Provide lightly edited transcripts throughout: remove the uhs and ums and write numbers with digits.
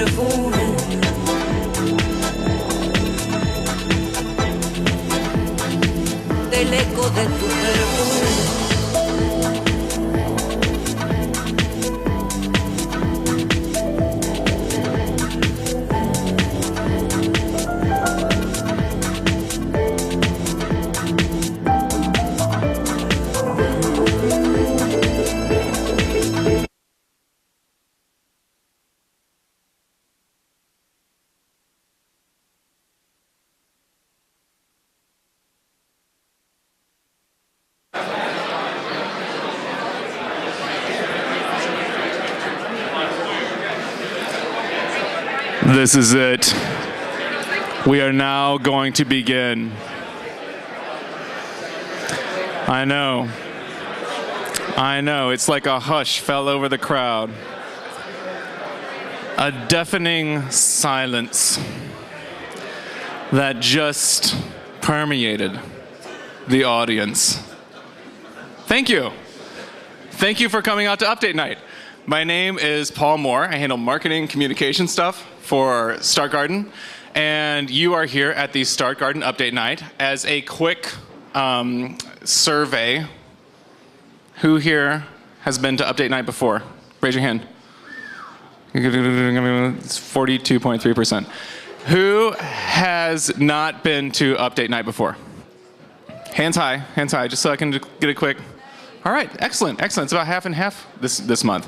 perfume, del eco de tu perfume. This is it. We are now going to begin. I know, it's like a hush fell over the crowd. A deafening silence that just permeated the audience. Thank you. Thank you for coming out to Update Night. My name is Paul Moore. I handle marketing communication stuff for Start Garden, and you are here at the Start Garden Update Night. As a quick survey, who here has been to Update Night before? Raise your hand. It's 42.3%. Who has not been to Update Night before? Hands high, just so I can get a quick. All right, excellent. It's about half and half this month.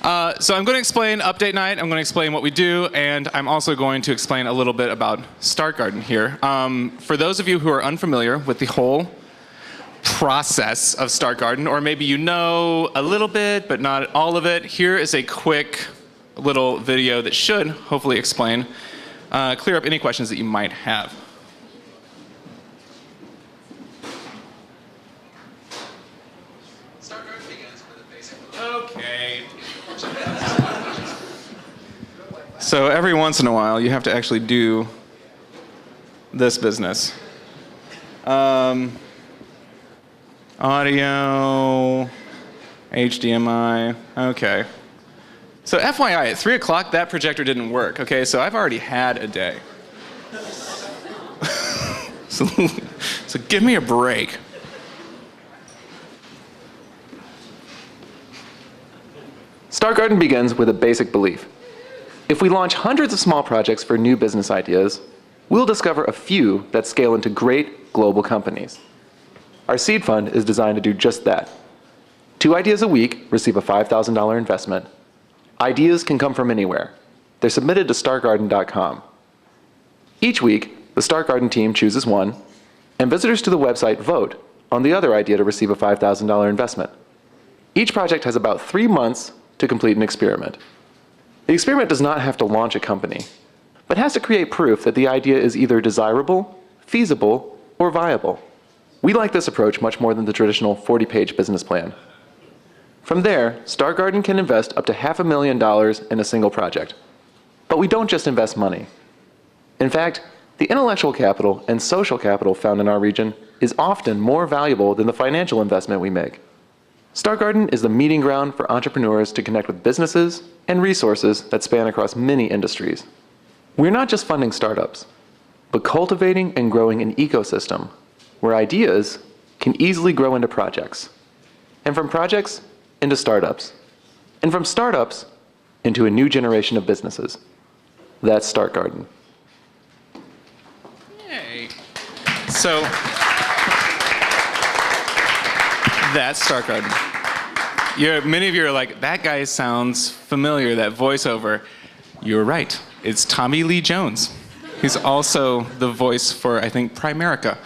So I'm going to explain Update Night, I'm going to explain what we do, and I'm also going to explain a little bit about Start Garden here. For those of you who are unfamiliar with the whole process of Start Garden, or maybe you know a little bit, but not all of it, here is a quick little video that should hopefully explain, clear up any questions that you might have. Okay. So every once in a while, you have to actually do this business. Audio, HDMI, okay. So FYI, at 3 o'clock, that projector didn't work, okay? So I've already had a day. so give me a break. Start Garden begins with a basic belief. If we launch hundreds of small projects for new business ideas, we'll discover a few that scale into great global companies. Our seed fund is designed to do just that. 2 ideas a week receive a $5,000 investment. Ideas can come from anywhere. They're submitted to startgarden.com. Each week, the Start Garden team chooses one, and visitors to the website vote on the other idea to receive a $5,000 investment. Each project has about 3 months to complete an experiment. The experiment does not have to launch a company, but has to create proof that the idea is either desirable, feasible, or viable. We like this approach much more than the traditional 40-page business plan. From there, Start Garden can invest up to $500,000 in a single project. But we don't just invest money. In fact, the intellectual capital and social capital found in our region is often more valuable than the financial investment we make. Start Garden is the meeting ground for entrepreneurs to connect with businesses and resources that span across many industries. We're not just funding startups, but cultivating and growing an ecosystem where ideas can easily grow into projects, and from projects into startups, and from startups into a new generation of businesses. That's Start Garden. Yay. So that's Start Garden. Many of you are like, that guy sounds familiar, that voiceover. You're right, it's Tommy Lee Jones. He's also the voice for, I think, Primerica.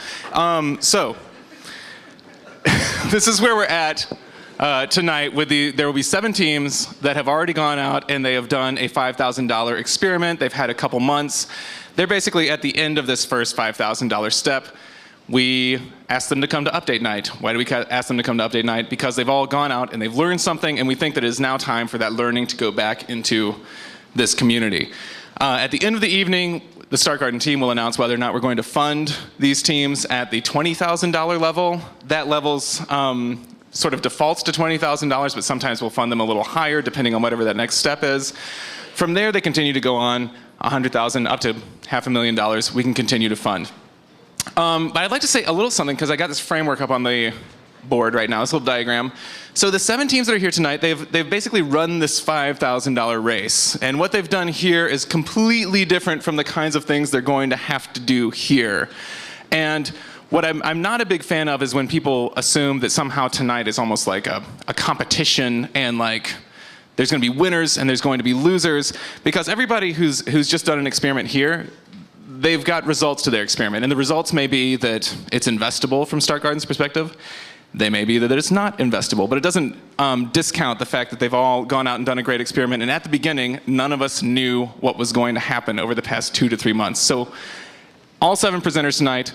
So this is where we're at tonight. There will be 7 teams that have already gone out and they have done a $5,000 experiment. They've had a couple months. They're basically at the end of this first $5,000 step. We asked them to come to Update Night. Why do we ask them to come to Update Night? Because they've all gone out and they've learned something, and we think that it is now time for that learning to go back into this community. At the end of the evening, the Start Garden team will announce whether or not we're going to fund these teams at the $20,000 level. That level's sort of defaults to $20,000, but sometimes we'll fund them a little higher depending on whatever that next step is. From there, they continue to go on, $100,000 up to $500,000 we can continue to fund. But I'd like to say a little something, because I got this framework up on the board right now, this little diagram. So the 7 teams that are here tonight, they've basically run this $5,000 race. And what they've done here is completely different from the kinds of things they're going to have to do here. And what I'm not a big fan of is when people assume that somehow tonight is almost like a competition, and like there's going to be winners and there's going to be losers, because everybody who's just done an experiment here, they've got results to their experiment. And the results may be that it's investable from Start Garden's perspective. They may be that it's not investable, but it doesn't discount the fact that they've all gone out and done a great experiment. And at the beginning, none of us knew what was going to happen over the past 2 to 3 months. So all 7 presenters tonight,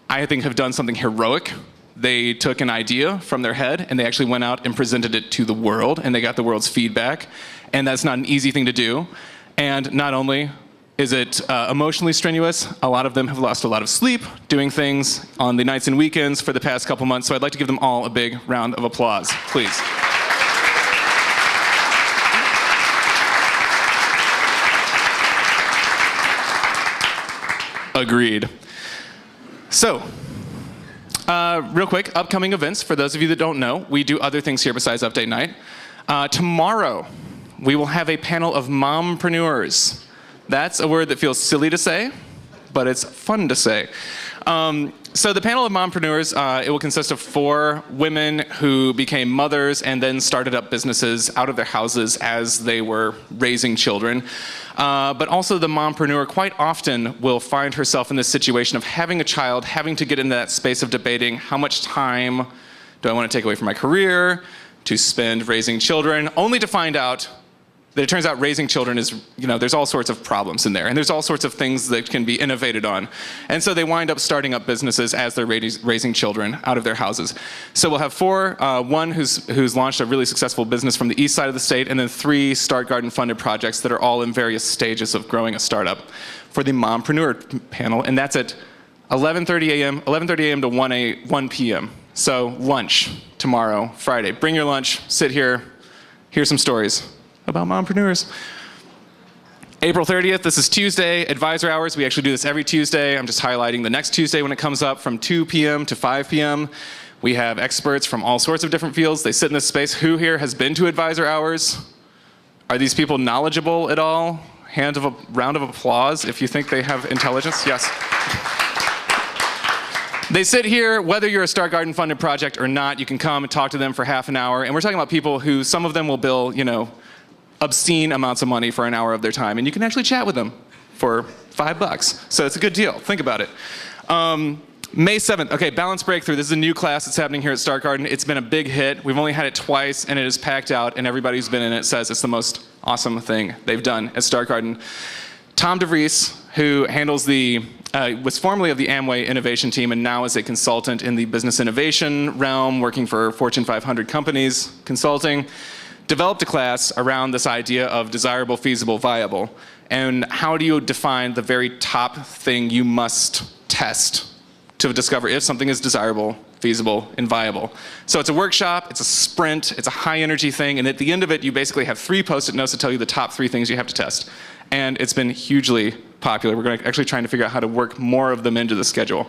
I think, have done something heroic. They took an idea from their head and they actually went out and presented it to the world, and they got the world's feedback. And that's not an easy thing to do. And not only is it emotionally strenuous, a lot of them have lost a lot of sleep doing things on the nights and weekends for the past couple months. So I'd like to give them all a big round of applause, please. Agreed. So, real quick, upcoming events. For those of you that don't know, we do other things here besides Update Night. Tomorrow, we will have a panel of mompreneurs. That's a word that feels silly to say, but it's fun to say. So the panel of mompreneurs, it will consist of 4 women who became mothers and then started up businesses out of their houses as they were raising children. But also the mompreneur quite often will find herself in this situation of having a child, having to get into that space of debating how much time do I want to take away from my career to spend raising children, only to find out that it turns out raising children is, there's all sorts of problems in there, and there's all sorts of things that can be innovated on. And so they wind up starting up businesses as they're raising children out of their houses. So we'll have 4, one who's launched a really successful business from the east side of the state, and then 3 Start Garden funded projects that are all in various stages of growing a startup for the mompreneur panel. And that's at 11:30 a.m. to 1 p.m. So lunch tomorrow, Friday. Bring your lunch, sit here, hear some stories about mompreneurs. April 30th, this is Tuesday, advisor hours. We actually do this every Tuesday. I'm just highlighting the next Tuesday when it comes up, from 2 p.m. to 5 p.m. We have experts from all sorts of different fields. They sit in this space. Who here has been to advisor hours? Are these people knowledgeable at all? Round of applause if you think they have intelligence. Yes. They sit here, whether you're a Start Garden funded project or not, you can come and talk to them for half an hour. And we're talking about people who, some of them will bill, obscene amounts of money for an hour of their time, and you can actually chat with them for $5. So it's a good deal. Think about it. May 7th, okay, Balance Breakthrough. This is a new class that's happening here at Start Garden. It's been a big hit. We've only had it twice, and it is packed out, and everybody who's been in it says it's the most awesome thing they've done at Start Garden. Tom DeVries, who handles was formerly of the Amway innovation team and now is a consultant in the business innovation realm, working for Fortune 500 companies, consulting, developed a class around this idea of desirable, feasible, viable. And how do you define the very top thing you must test to discover if something is desirable, feasible, and viable? So it's a workshop, it's a sprint, it's a high energy thing, and at the end of it, you basically have 3 Post-it notes to tell you the top 3 things you have to test. And it's been hugely popular. We're actually trying to figure out how to work more of them into the schedule.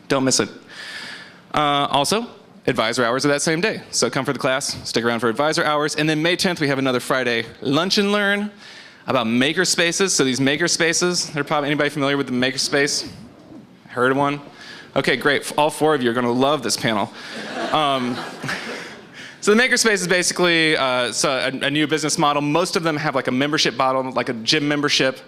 Don't miss it. Also, advisor hours are that same day. So come for the class, stick around for advisor hours. And then May 10th, we have another Friday lunch and learn about maker spaces. So these maker spaces, anybody familiar with the makerspace? Heard of one? Okay, great. All 4 of you are going to love this panel. So the makerspace is basically a new business model. Most of them have like a membership model, like a gym membership.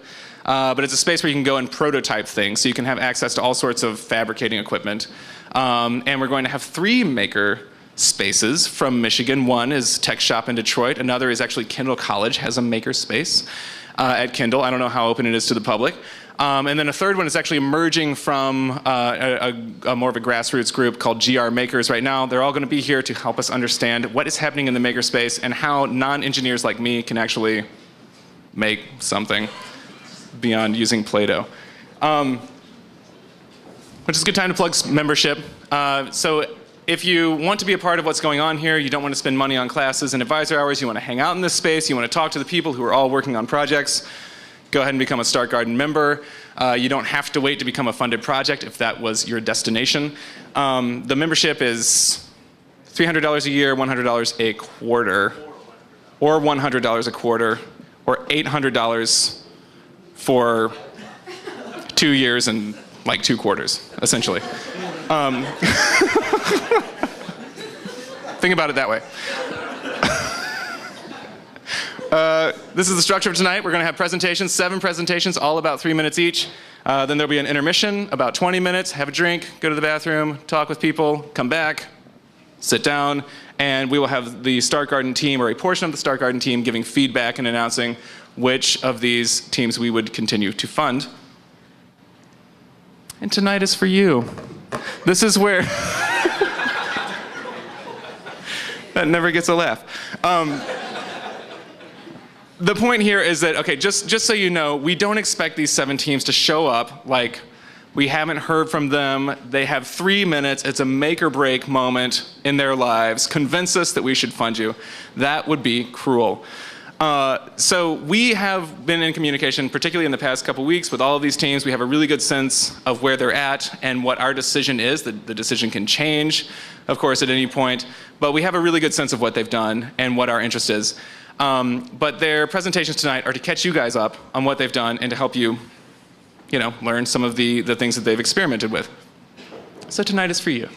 But it's a space where you can go and prototype things, so you can have access to all sorts of fabricating equipment. And we're going to have 3 maker spaces from Michigan. One is Tech Shop in Detroit. Another is actually Kendall College has a maker space at Kendall. I don't know how open it is to the public. And then a third one is actually emerging from a more of a grassroots group called GR Makers right now. They're all going to be here to help us understand what is happening in the makerspace and how non-engineers like me can actually make something beyond using Play-Doh. Which is a good time to plug membership. So If you want to be a part of what's going on here, you don't want to spend money on classes and advisor hours, you want to hang out in this space, you want to talk to the people who are all working on projects, go ahead and become a Start Garden member. You don't have to wait to become a funded project if that was your destination. The membership is $300 a year, $100 a quarter, or $100 a quarter, or $800 for 2 years and like 2 quarters, essentially. Think about it that way. This is the structure of tonight. We're going to have presentations, 7 presentations, all about 3 minutes each. Then there'll be an intermission, about 20 minutes, have a drink, go to the bathroom, talk with people, come back, sit down, and we will have the Start Garden team, or a portion of the Start Garden team, giving feedback and announcing which of these teams we would continue to fund. And tonight is for you. This is where... That never gets a laugh. The point here is that, okay, just so you know, we don't expect these 7 teams to show up like we haven't heard from them. They have 3 minutes. It's a make or break moment in their lives. Convince us that we should fund you. That would be cruel. So we have been in communication, particularly in the past couple weeks, with all of these teams. We have a really good sense of where they're at and what our decision is. The decision can change, of course, at any point. But we have a really good sense of what they've done and what our interest is. But their presentations tonight are to catch you guys up on what they've done and to help you, learn some of the things that they've experimented with. So tonight is for you.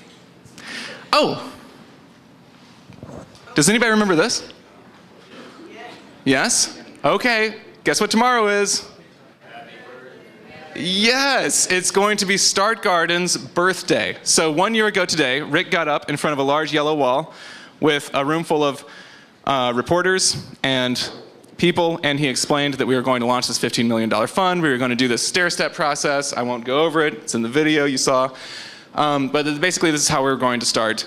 Oh! Does anybody remember this? Yes? Okay. Guess what tomorrow is? Yes, it's going to be Start Garden's birthday. So 1 year ago today, Rick got up in front of a large yellow wall with a room full of reporters and people, and he explained that we were going to launch this $15 million fund. We were going to do this stair-step process. I won't go over it. It's in the video you saw. But basically, this is how we're going to start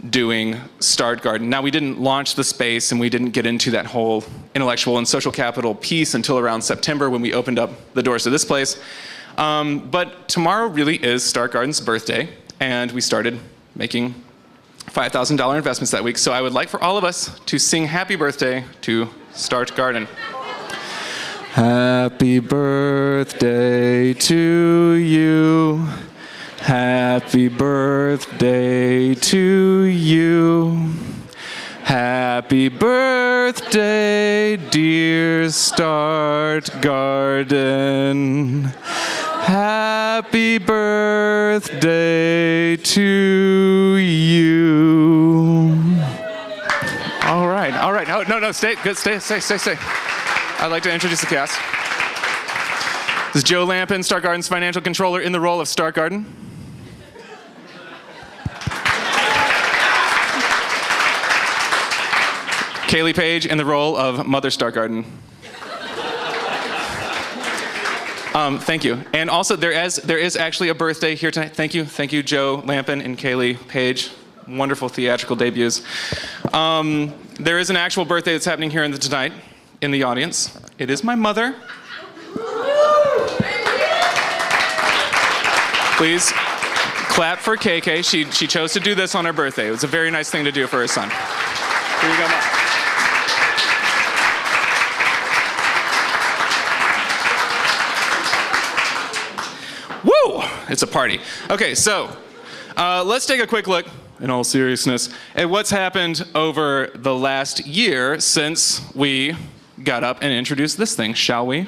doing Start Garden. Now, we didn't launch the space, and we didn't get into that whole intellectual and social capital piece until around September when we opened up the doors to this place. But tomorrow really is Start Garden's birthday, and we started making $5,000 investments that week. So I would like for all of us to sing happy birthday to Start Garden. Happy birthday to you. Happy birthday to you. Happy birthday, dear Start Garden. Happy birthday to you. All right. Oh, no, stay. Good, stay. I'd like to introduce the cast. This is Joe Lampin, Start Garden's financial controller in the role of Start Garden. Kaylee Page in the role of Mother Start Garden. Thank you. And also, there is actually a birthday here tonight. Thank you, Joe Lampin and Kaylee Page. Wonderful theatrical debuts. There is an actual birthday that's happening here tonight in the audience. It is my mother. Please clap for KK. She chose to do this on her birthday. It was a very nice thing to do for her son. Here you go, Mom. Woo! It's a party. Okay, so let's take a quick look, in all seriousness, at what's happened over the last year since we got up and introduced this thing, shall we?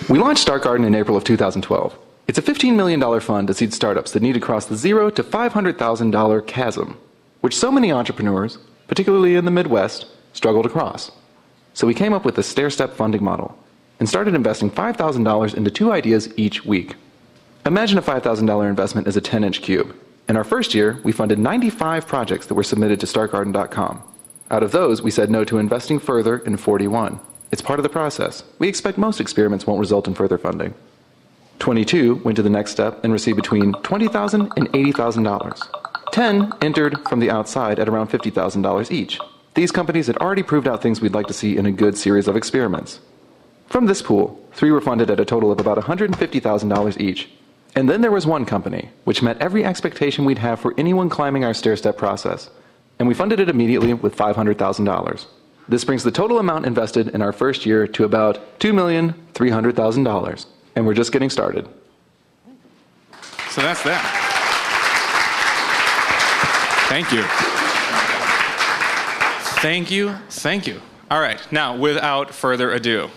We launched Start Garden in April of 2012. It's a $15 million fund to seed startups that need to cross the $0 to $500,000 chasm, which so many entrepreneurs, particularly in the Midwest, struggle to cross. So we came up with a stair-step funding model and started investing $5,000 into 2 ideas each week. Imagine a $5,000 investment is a 10-inch cube. In our first year, we funded 95 projects that were submitted to startgarden.com. Out of those, we said no to investing further in 41. It's part of the process. We expect most experiments won't result in further funding. 22 went to the next step and received between $20,000 and $80,000. 10 entered from the outside at around $50,000 each. These companies had already proved out things we'd like to see in a good series of experiments. From this pool, 3 were funded at a total of about $150,000 each. And then there was one company, which met every expectation we'd have for anyone climbing our stair-step process. And we funded it immediately with $500,000. This brings the total amount invested in our first year to about $2,300,000. And we're just getting started. So that's that. Thank you. Thank you. Thank you. All right. Now, without further ado,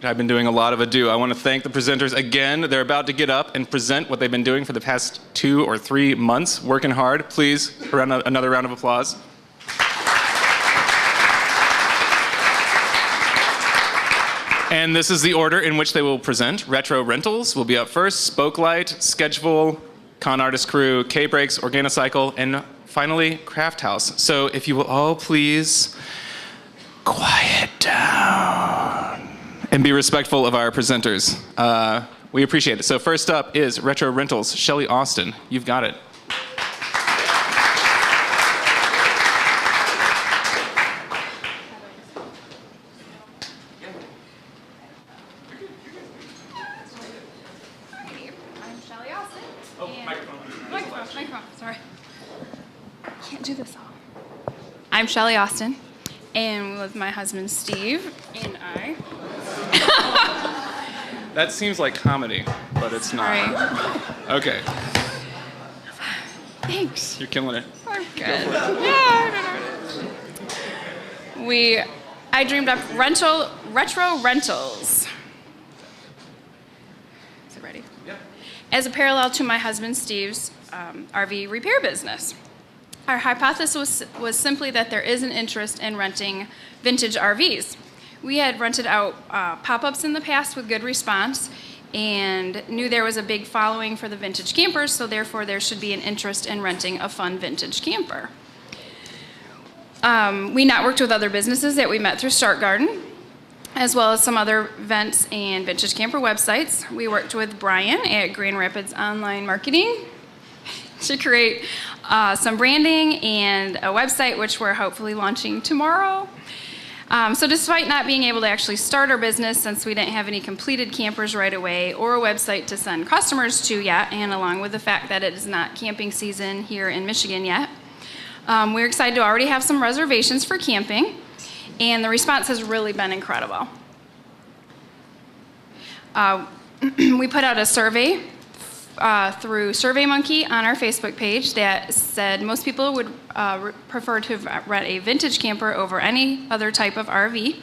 I've been doing a lot of ado. I want to thank the presenters again. They're about to get up and present what they've been doing for the past 2 or 3 months, working hard. Please, another round of applause. And this is the order in which they will present. Retro Rentals will be up first, Spokelight, Sketchful, Con Artist Crew, K-Breaks, Organicycle, and finally, Craft House. So if you will all please quiet down and be respectful of our presenters. We appreciate it. So first up is Retro Rentals, Shelly Austin. You've got it. I'm Shelly Austin. Microphone, sorry. Can't do this all. I'm Shelly Austin, and with my husband Steve and I. That seems like comedy, but it's not. Right. Okay, Thanks. you're killing it. I'm good. Yeah. I dreamed up retro rentals. Is it ready? Yeah. As a parallel to my husband Steve's RV repair business. Our hypothesis was simply that there is an interest in renting vintage RVs. We had rented out pop-ups in the past with good response and knew there was a big following for the vintage campers, so therefore there should be an interest in renting a fun vintage camper. We networked with other businesses that we met through Start Garden, as well as some other events and vintage camper websites. We worked with Brian at Grand Rapids Online Marketing to create some branding and a website, which we're hopefully launching tomorrow. So despite not being able to actually start our business since we didn't have any completed campers right away or a website to send customers to yet, and along with the fact that it is not camping season here in Michigan yet, we're excited to already have some reservations for camping, and the response has really been incredible. We put out a survey through SurveyMonkey on our Facebook page that said most people would prefer to rent a vintage camper over any other type of RV.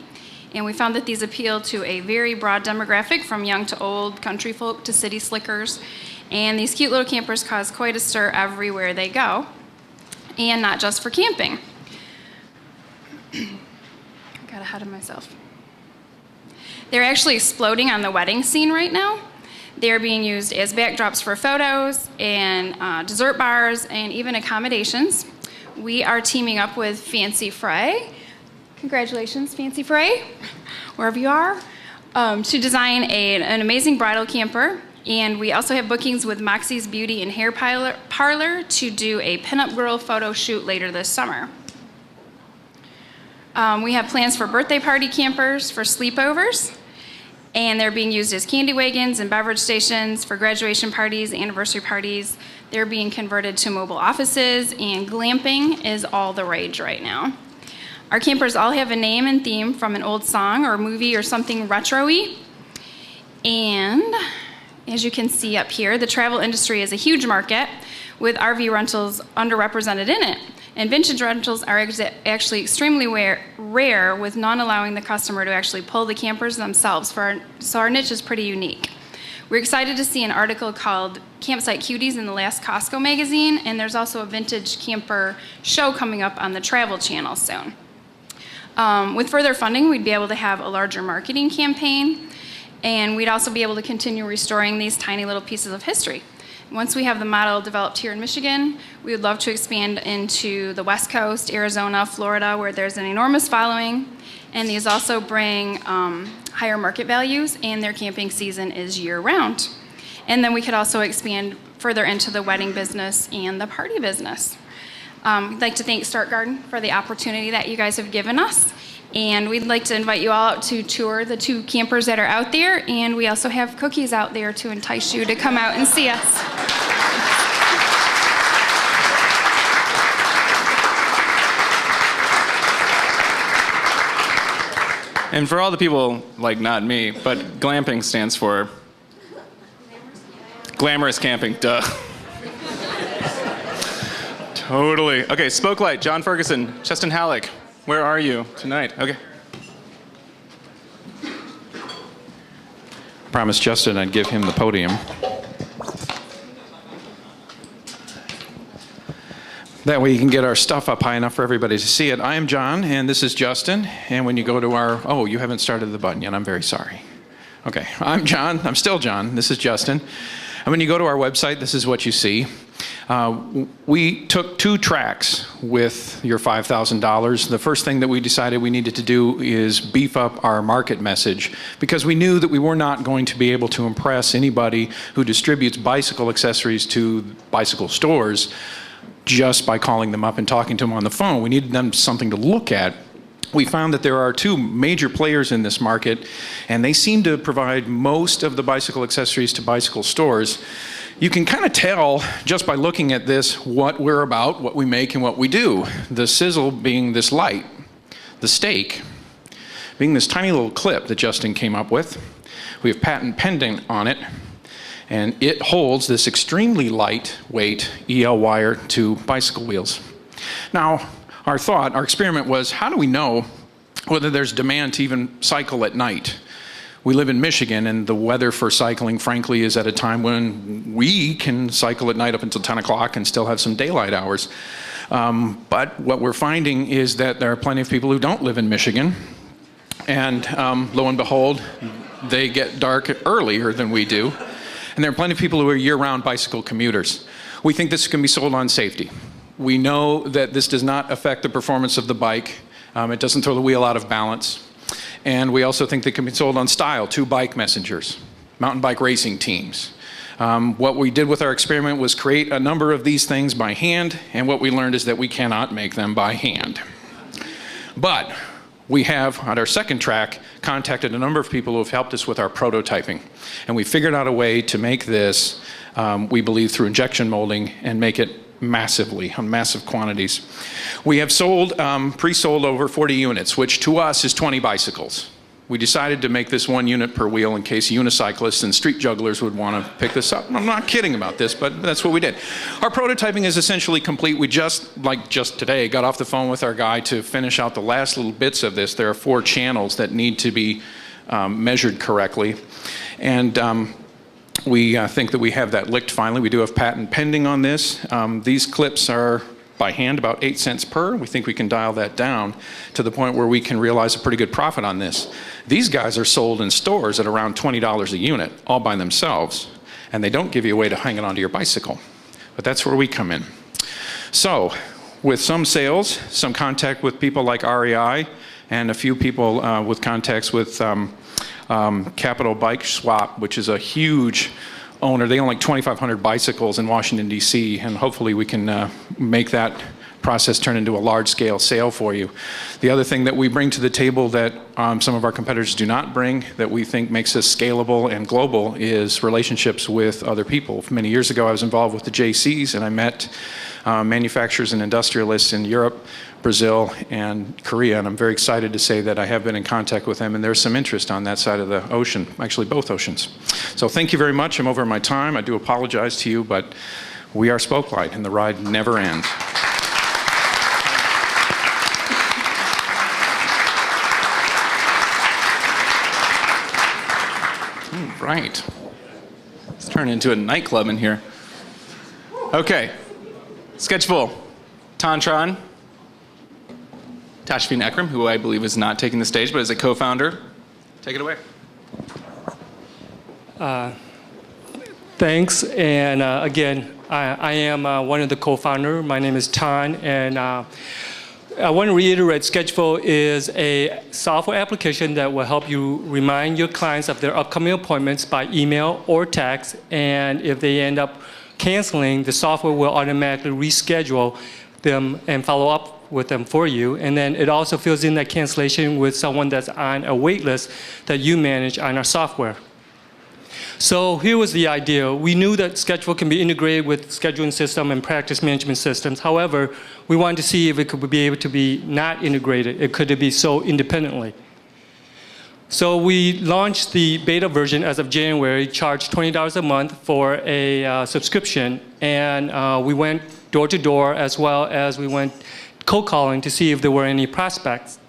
And we found that these appeal to a very broad demographic, from young to old, country folk to city slickers. And these cute little campers cause quite a stir everywhere they go, and not just for camping. Got ahead of myself. They're actually exploding on the wedding scene right now. They're being used as backdrops for photos and dessert bars and even accommodations. We are teaming up with Fancy Frey. Congratulations, Fancy Frey, wherever you are, to design an amazing bridal camper. And we also have bookings with Moxie's Beauty and Hair Parlor to do a pinup girl photo shoot later this summer. We have plans for birthday party campers for sleepovers, and they're being used as candy wagons and beverage stations for graduation parties, anniversary parties. They're being converted to mobile offices, and glamping is all the rage right now. Our campers all have a name and theme from an old song or movie or something retro-y. And as you can see up here, the travel industry is a huge market with RV rentals underrepresented in it. And vintage rentals are actually extremely rare, with none allowing the customer to actually pull the campers themselves. So our niche is pretty unique. We're excited to see an article called Campsite Cuties in the last Costco magazine, and there's also a vintage camper show coming up on the Travel Channel soon. With further funding, we'd be able to have a larger marketing campaign, and we'd also be able to continue restoring these tiny little pieces of history. Once we have the model developed here in Michigan, we would love to expand into the West Coast, Arizona, Florida, where there's an enormous following. And these also bring higher market values, and their camping season is year-round. And then we could also expand further into the wedding business and the party business. I'd like to thank Start Garden for the opportunity that you guys have given us. And we'd like to invite you all out to tour the 2 campers that are out there. And we also have cookies out there to entice you to come out and see us. And for all the people, like not me, but glamping stands for glamorous camping, duh. Totally. Okay, Spokelight, John Ferguson, Justin Halleck, where are you tonight? Okay. Promised Justin I'd give him the podium. That way you can get our stuff up high enough for everybody to see it. I am John, and this is Justin. And when you go to our, oh, you haven't started the button yet. I'm very sorry. Okay, I'm John. I'm still John. This is Justin. And when you go to our website, this is what you see. We took 2 tracks with your $5,000. The first thing that we decided we needed to do is beef up our market message, because we knew that we were not going to be able to impress anybody who distributes bicycle accessories to bicycle stores just by calling them up and talking to them on the phone. We needed them something to look at. We found that there are 2 major players in this market, and they seem to provide most of the bicycle accessories to bicycle stores. You can kind of tell just by looking at this what we're about, what we make, and what we do. The sizzle being this light, the stake being this tiny little clip that Justin came up with. We have patent pending on it, and it holds this extremely lightweight EL wire to bicycle wheels. Now, our experiment was, how do we know whether there's demand to even cycle at night? We live in Michigan, and the weather for cycling, frankly, is at a time when we can cycle at night up until 10 o'clock and still have some daylight hours. But what we're finding is that there are plenty of people who don't live in Michigan, and lo and behold, they get dark earlier than we do. And there are plenty of people who are year-round bicycle commuters. We think this can be sold on safety. We know that this does not affect the performance of the bike. It doesn't throw the wheel out of balance. And we also think they can be sold on style, 2 bike messengers, mountain bike racing teams. What we did with our experiment was create a number of these things by hand, and what we learned is that we cannot make them by hand. But we have, on our second track, contacted a number of people who have helped us with our prototyping. And we figured out a way to make this, we believe, through injection molding and make it massively, on massive quantities. We have sold, pre-sold over 40 units, which to us is 20 bicycles. We decided to make this 1 unit per wheel in case unicyclists and street jugglers would want to pick this up. I'm not kidding about this, but that's what we did. Our prototyping is essentially complete. We just today, got off the phone with our guy to finish out the last little bits of this. There are 4 channels that need to be measured correctly. And we think that we have that licked finally. We do have patent pending on this. These clips are by hand about 8 cents per. We think we can dial that down to the point where we can realize a pretty good profit on this. These guys are sold in stores at around $20 a unit, all by themselves, and they don't give you a way to hang it onto your bicycle. But that's where we come in. So, with some sales, some contact with people like REI, and a few people with contacts with Capital Bike Swap, which is a huge owner. They own like 2,500 bicycles in Washington, D.C., and hopefully we can make that process turn into a large-scale sale for you. The other thing that we bring to the table that some of our competitors do not bring, that we think makes us scalable and global, is relationships with other people. Many years ago, I was involved with the JCs, and I met manufacturers and industrialists in Europe, Brazil, and Korea, and I'm very excited to say that I have been in contact with them, and there's some interest on that side of the ocean, actually both oceans. So thank you very much. I'm over my time. I do apologize to you, but we are Spokelight, and the ride never ends. Right. Let's turn into a nightclub in here. Okay. Sketchful. Tantron. Tashfeen Ekram, who I believe is not taking the stage, but is a co-founder. Take it away. Thanks. And again, I am one of the co-founders. My name is Tan, and I want to reiterate, Sketchful is a software application that will help you remind your clients of their upcoming appointments by email or text. And if they end up canceling, the software will automatically reschedule them and follow up with them for you. And then it also fills in that cancellation with someone that's on a wait list that you manage on our software. So here was the idea. We knew that Sketchful can be integrated with scheduling system and practice management systems. However, we wanted to see if it could be able to be not integrated. It could be so independently. So we launched the beta version as of January, charged $20 a month for a subscription, and we went door to door as well as we went cold calling to see if there were any prospects.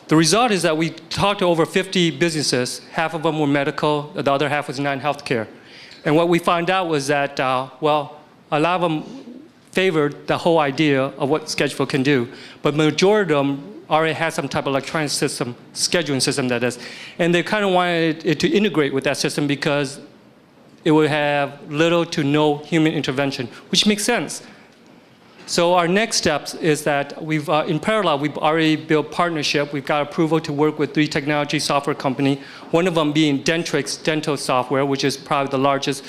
The result is that we talked to over 50 businesses. Half of them were medical, the other half was non-healthcare. And what we found out was that, well, a lot of them favored the whole idea of what Sketchful can do, but majority of them already had some type of electronic system, scheduling system that is, and they kind of wanted it to integrate with that system because it would have little to no human intervention, which makes sense. So our next steps is that we've, in parallel, we've already built partnership. We've got approval to work with 3 technology software companies, one of them being Dentrix Dental Software, which is probably the largest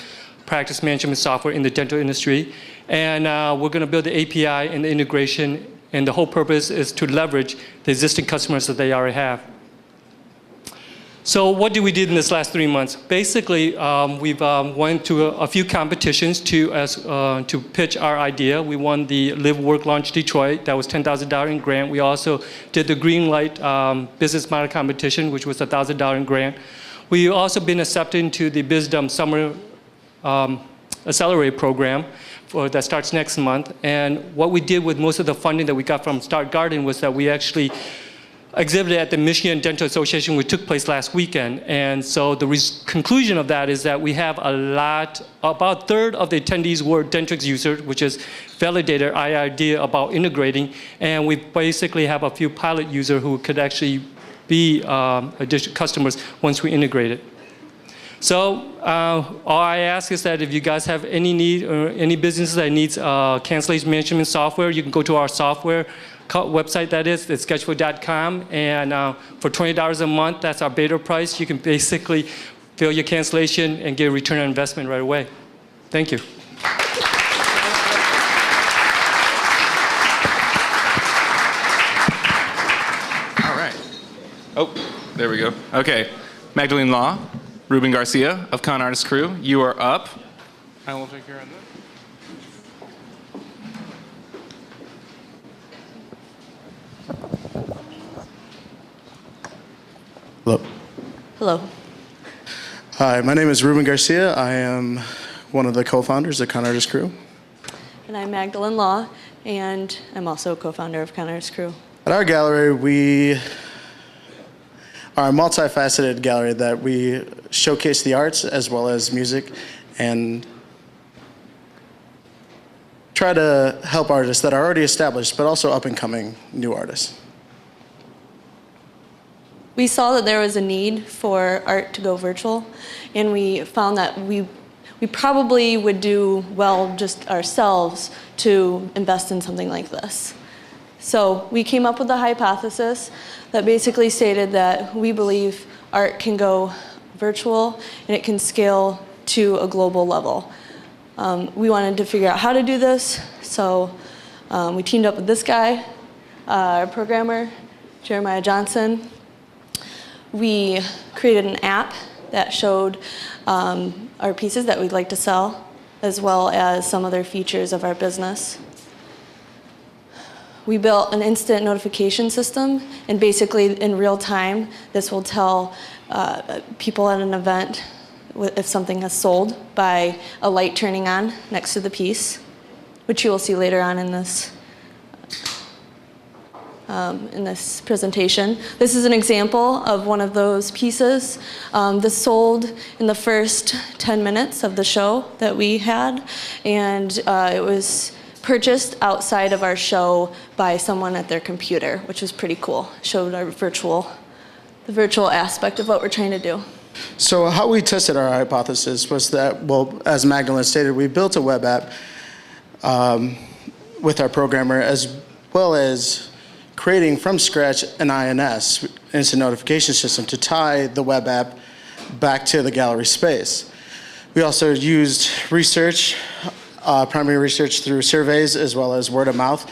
practice management software in the dental industry. And we're going to build the API and the integration, and the whole purpose is to leverage the existing customers that they already have. So what did we do in this last 3 months? Basically, we've went to a few competitions to pitch our idea. We won the Live, Work, Launch Detroit. That was $10,000 in grant. We also did the Greenlight Business Model Competition, which was $1,000 in grant. We've also been accepted into the BizDum Summer Accelerator Program that starts next month. And what we did with most of the funding that we got from Start Garden was that we actually exhibited at the Michigan Dental Association, which took place last weekend. And so the conclusion of that is that we have about a third of the attendees were Dentrix users, which is validated our idea about integrating. And we basically have a few pilot users who could actually be additional customers once we integrate it. So all I ask is that if you guys have any need or any business that needs cancellation management software, you can go to our software website, that is, it's sketchful.com, and for $20 a month, that's our beta price. You can basically fill your cancellation and get a return on investment right away. Thank you. All right. Oh, there we go. Okay. Magdalene Law, Ruben Garcia of Con Artist Crew, you are up. I will take care of that. Hello. Hello. Hi, my name is Ruben Garcia. I am one of the co-founders of Con Artist Crew. And I'm Magdalene Law, and I'm also a co-founder of Con Artist Crew. At our gallery, we are a multifaceted gallery that we showcase the arts as well as music and try to help artists that are already established, but also up-and-coming new artists. We saw that there was a need for art to go virtual, and we found that we probably would do well just ourselves to invest in something like this. So we came up with a hypothesis that basically stated that we believe art can go virtual and it can scale to a global level. We wanted to figure out how to do this, so we teamed up with this guy, our programmer, Jeremiah Johnson. We created an app that showed our pieces that we'd like to sell, as well as some other features of our business. We built an instant notification system, and basically in real time, this will tell people at an event if something has sold by a light turning on next to the piece, which you will see later on in this presentation. This is an example of one of those pieces. This sold in the first 10 minutes of the show that we had, and it was purchased outside of our show by someone at their computer, which was pretty cool. Showed our the virtual aspect of what we're trying to do. So how we tested our hypothesis was that, well, as Magdalene stated, we built a web app with our programmer, as well as creating from scratch an INS, instant notification system, to tie the web app back to the gallery space. We also used research primary research through surveys as well as word of mouth,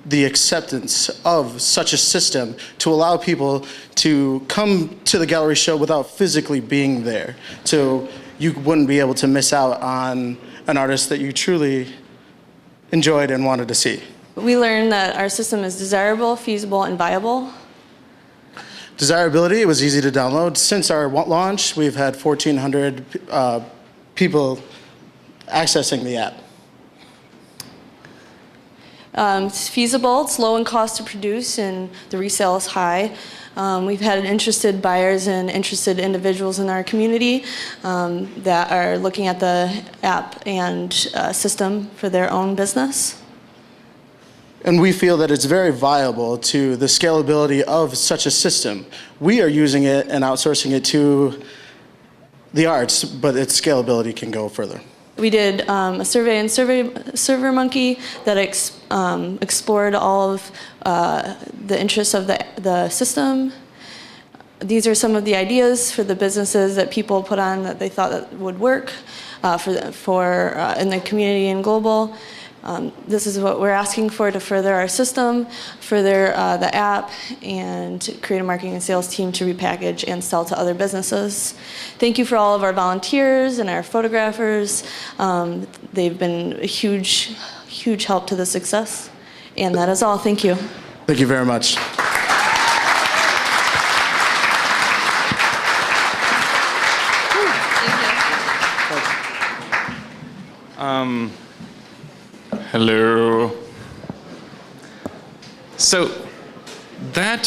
the acceptance of such a system to allow people to come to the gallery show without physically being there. So you wouldn't be able to miss out on an artist that you truly enjoyed and wanted to see. We learned that our system is desirable, feasible, and viable. Desirability, it was easy to download. Since our launch, we've had 1,400 people accessing the app. It's feasible, it's low in cost to produce, and the resale is high. We've had interested buyers and interested individuals in our community that are looking at the app and system for their own business. And we feel that it's very viable to the scalability of such a system. We are using it and outsourcing it to the arts, but its scalability can go further. We did a survey in SurveyMonkey that explored all of the interests of the system. These are some of the ideas for the businesses that people put on that they thought that would work in the community and global. This is what we're asking for to further our system, further the app, and create a marketing and sales team to repackage and sell to other businesses. Thank you for all of our volunteers and our photographers. They've been a huge, huge help to the success. And that is all. Thank you. Thank you very much. Hello. So that,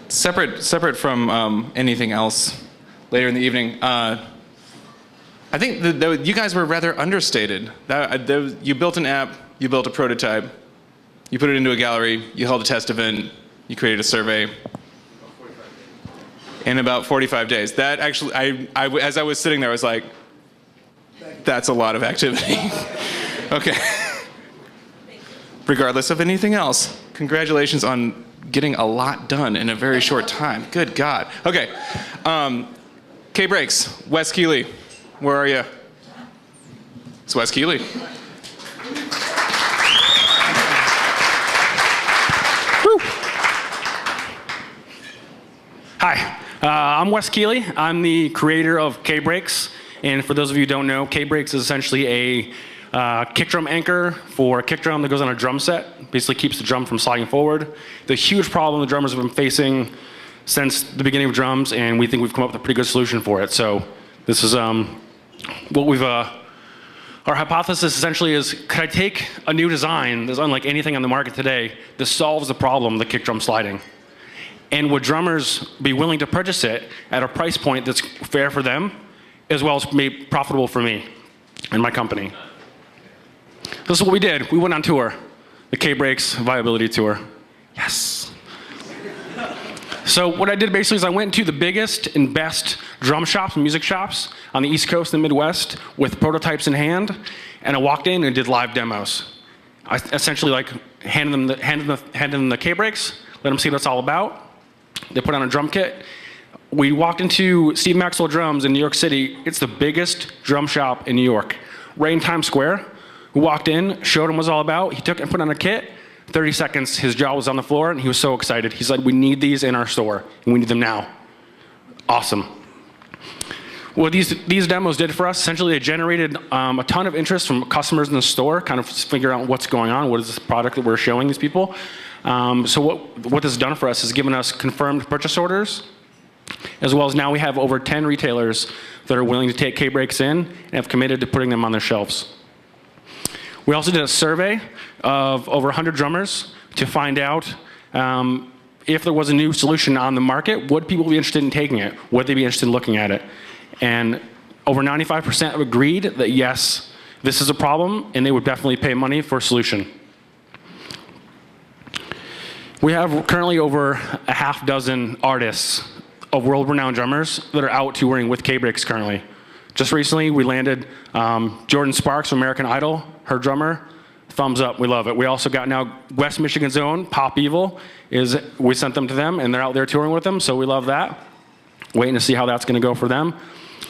separate from anything else later in the evening, I think that you guys were rather understated. You built an app, you built a prototype, you put it into a gallery, you held a test event, you created a survey. In about 45 days. That actually, as I was sitting there, I was like, that's a lot of activity. Okay. Regardless of anything else, congratulations on getting a lot done in a very short time. Good God. Okay. K-Breaks, Wes Keeley. Where are you? It's Wes Keeley. Hi, I'm Wes Keeley. I'm the creator of K-Breaks. And for those of you who don't know, K-Breaks is essentially a kick drum anchor for a kick drum that goes on a drum set. Basically keeps the drum from sliding forward. The huge problem the drummers have been facing since the beginning of drums, and we think we've come up with a pretty good solution for it. So this is what we've, our hypothesis essentially is, could I take a new design that's unlike anything on the market today that solves the problem of the kick drum sliding? And would drummers be willing to purchase it at a price point that's fair for them, as well as made profitable for me and my company? This is what we did. We went on tour, the K-Breaks Viability Tour. Yes. So what I did basically is I went to the biggest and best drum shops and music shops on the East Coast and Midwest with prototypes in hand, and I walked in and did live demos. I essentially handed them the K-Breaks, let them see what it's all about. They put on a drum kit. We walked into Steve Maxwell Drums in New York City. It's the biggest drum shop in New York, right in Times Square. We walked in, showed him what it was all about. He took it and put on a kit. 30 seconds, his jaw was on the floor, and he was so excited. He said, "We need these in our store, and we need them now." Awesome. What these demos did for us, essentially they generated a ton of interest from customers in the store, kind of figure out what's going on, what is this product that we're showing these people. So what this has done for us is given us confirmed purchase orders, as well as now we have over 10 retailers that are willing to take K-Breaks in and have committed to putting them on their shelves. We also did a survey of over 100 drummers to find out if there was a new solution on the market, would people be interested in taking it? Would they be interested in looking at it? And over 95% agreed that yes, this is a problem, and they would definitely pay money for a solution. We have currently over a half dozen artists of world-renowned drummers that are out touring with K-Breaks currently. Just recently, we landed Jordan Sparks from American Idol, her drummer. Thumbs up, we love it. We also got now West Michigan's own, Pop Evil, we sent them to them, and they're out there touring with them, so we love that. Waiting to see how that's gonna go for them.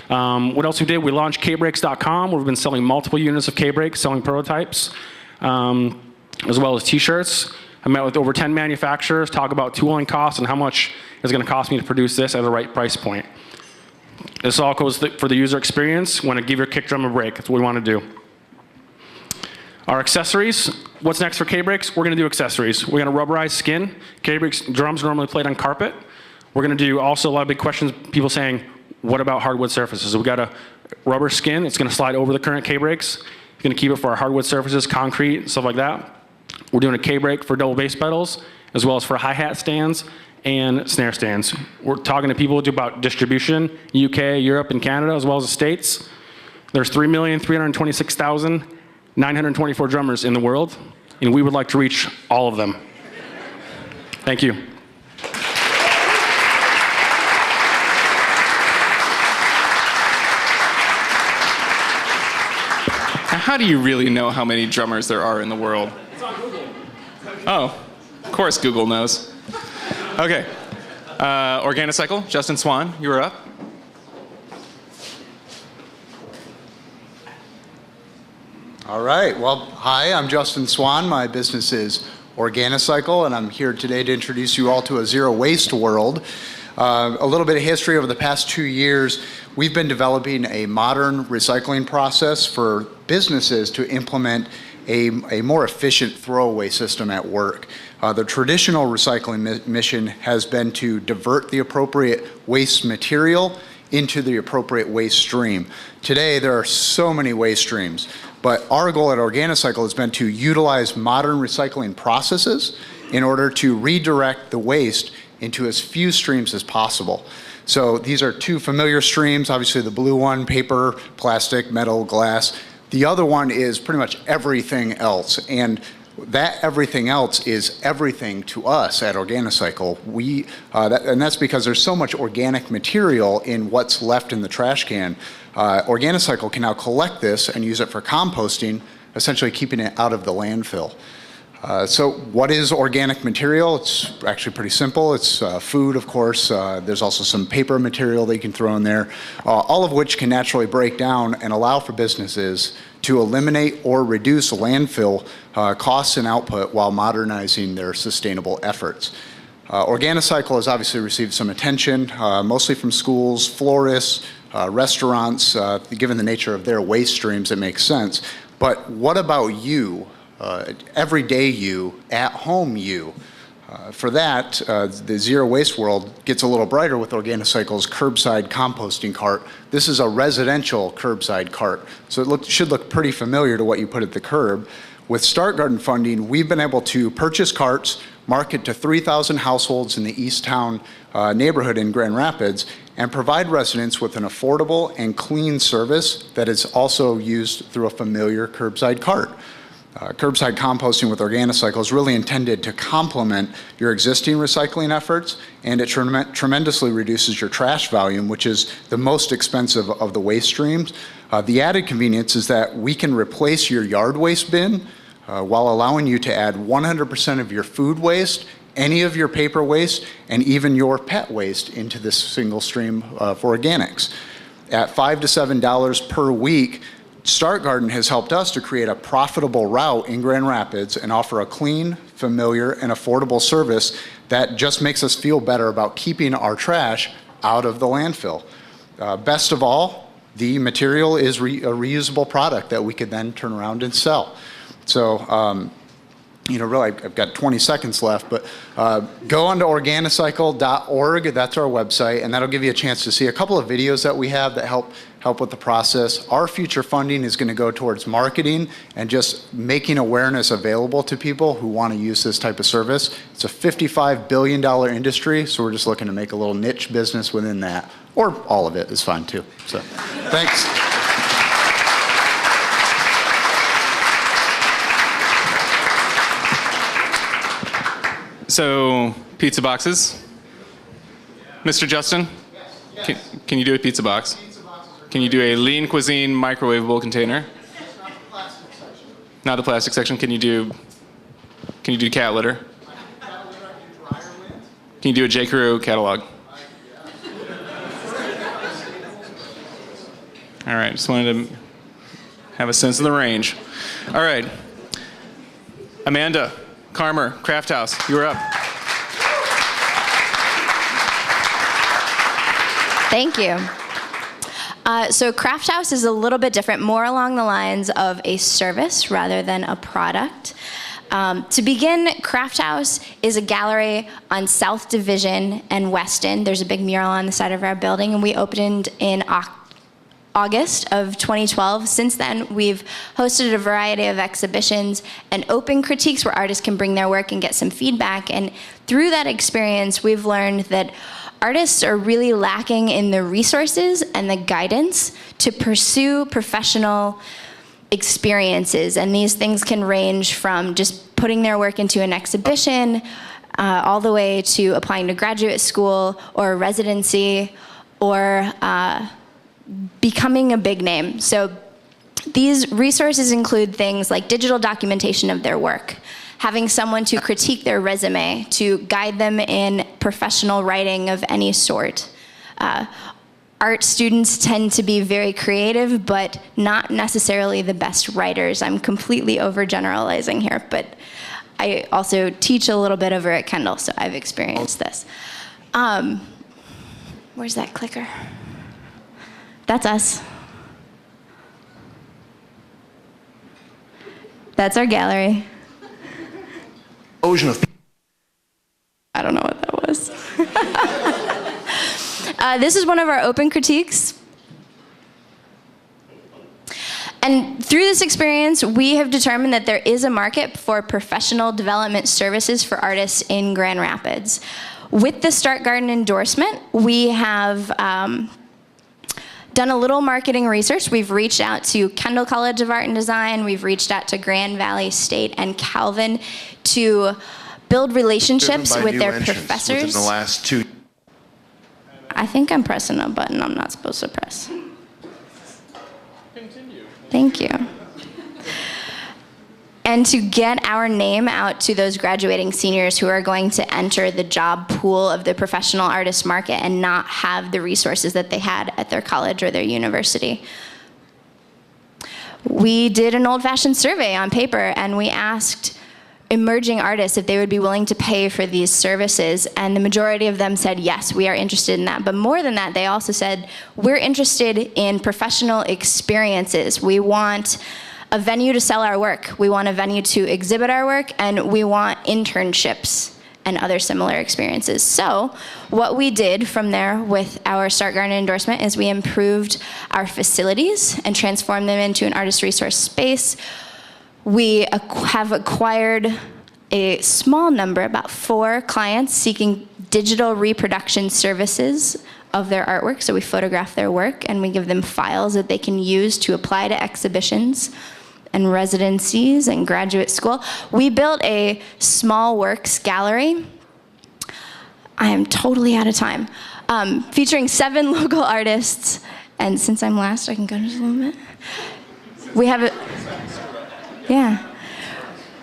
What else we did? We launched kbrakes.com, where we've been selling multiple units of K-brakes, selling prototypes, as well as t-shirts. I met with over 10 manufacturers, talk about tooling costs and how much it's going to cost me to produce this at the right price point. This all goes for the user experience. Want to give your kick drum a break. That's what we want to do. Our accessories. What's next for K-brakes? We're going to do accessories. We're going to rubberize skin. K-brakes drums are normally played on carpet. We're going to do also a lot of big questions, people saying, what about hardwood surfaces? So we got a rubber skin. It's going to slide over the current K-brakes. It's going to keep it for our hardwood surfaces, concrete, stuff like that. We're doing a K-brake for double bass pedals, as well as for hi-hat stands and snare stands. We're talking to people about distribution, UK, Europe, and Canada, as well as the States. There's 3,326,924 drummers in the world, and we would like to reach all of them. Thank you. How do you really know how many drummers there are in the world? It's on Google. Oh, of course Google knows. Okay. Organicycle, Justin Swan, you were up. All right. Well, hi, I'm Justin Swan. My business is Organicycle, and I'm here today to introduce you all to a zero waste world. A little bit of history. Over the past 2 years, we've been developing a modern recycling process for businesses to implement a more efficient throwaway system at work. The traditional recycling mission has been to divert the appropriate waste material into the appropriate waste stream. Today, there are so many waste streams, but our goal at Organicycle has been to utilize modern recycling processes in order to redirect the waste into as few streams as possible. So these are two familiar streams, obviously the blue one, paper, plastic, metal, glass. The other one is pretty much everything else. And that everything else is everything to us at Organicycle. And that's because there's so much organic material in what's left in the trash can. Organicycle can now collect this and use it for composting, essentially keeping it out of the landfill. So what is organic material? It's actually pretty simple. It's food, of course. There's also some paper material that you can throw in there, all of which can naturally break down and allow for businesses to eliminate or reduce landfill costs and output while modernizing their sustainable efforts. Organicycle has obviously received some attention, mostly from schools, florists, restaurants. Given the nature of their waste streams, it makes sense. But what about you? Everyday you, at home you. For that, the zero waste world gets a little brighter with Organicycle's curbside composting cart. This is a residential curbside cart, so it should look pretty familiar to what you put at the curb. With Start Garden funding, we've been able to purchase carts, market to 3,000 households in the East Town neighborhood in Grand Rapids, and provide residents with an affordable and clean service that is also used through a familiar curbside cart. Curbside composting with Organicycle is really intended to complement your existing recycling efforts, and it tremendously reduces your trash volume, which is the most expensive of the waste streams. The added convenience is that we can replace your yard waste bin while allowing you to add 100% of your food waste, any of your paper waste, and even your pet waste into this single stream for organics. At $5 to $7 per week, Start Garden has helped us to create a profitable route in Grand Rapids and offer a clean, familiar, and affordable service that just makes us feel better about keeping our trash out of the landfill. Best of all, the material is a reusable product that we could then turn around and sell. So, really, I've got 20 seconds left, but go on to Organicycle.org. That's our website, and that'll give you a chance to see a couple of videos that we have that help with the process. Our future funding is going to go towards marketing and just making awareness available to people who want to use this type of service. It's a $55 billion industry, so we're just looking to make a little niche business within that, or all of it is fine too. So, thanks. So, pizza boxes. Mr. Justin, can you do a pizza box? Can you do a lean cuisine microwavable container? Not the plastic section. Can you do cat litter? Can you do a J. Crew catalog? All right, just wanted to have a sense of the range. All right. Amanda Carmer, Craft House, you're up. Thank you. So Craft House is a little bit different, more along the lines of a service rather than a product. To begin, Craft House is a gallery on South Division and Weston. There's a big mural on the side of our building, and we opened in August of 2012. Since then, we've hosted a variety of exhibitions and open critiques where artists can bring their work and get some feedback. And through that experience, we've learned that artists are really lacking in the resources and the guidance to pursue professional experiences. And these things can range from just putting their work into an exhibition all the way to applying to graduate school or residency or becoming a big name. So these resources include things like digital documentation of their work, having someone to critique their resume, to guide them in professional writing of any sort. Art students tend to be very creative, but not necessarily the best writers. I'm completely overgeneralizing here, but I also teach a little bit over at Kendall, so I've experienced this. Where's that clicker? That's us. That's our gallery. I don't know what that was. This is one of our open critiques. And through this experience, we have determined that there is a market for professional development services for artists in Grand Rapids. With the Start Garden endorsement, we have done a little marketing research. We've reached out to Kendall College of Art and Design. We've reached out to Grand Valley State and Calvin to build relationships with their professors. Within the last 2. I think I'm pressing a button I'm not supposed to press. Continue. Thank you. And to get our name out to those graduating seniors who are going to enter the job pool of the professional artist market and not have the resources that they had at their college or their university. We did an old-fashioned survey on paper, and we asked emerging artists if they would be willing to pay for these services, and the majority of them said yes, we are interested in that. But more than that, they also said, we're interested in professional experiences. We want a venue to sell our work. We want a venue to exhibit our work, and we want internships and other similar experiences. So what we did from there with our Start Garden endorsement is we improved our facilities and transformed them into an artist resource space. We have acquired a small number, about 4 clients seeking digital reproduction services of their artwork. So we photograph their work and we give them files that they can use to apply to exhibitions and residencies and graduate school. We built a small works gallery. I am totally out of time. Featuring 7 local artists. And since I'm last, I can go just a little bit. We have it. Yeah.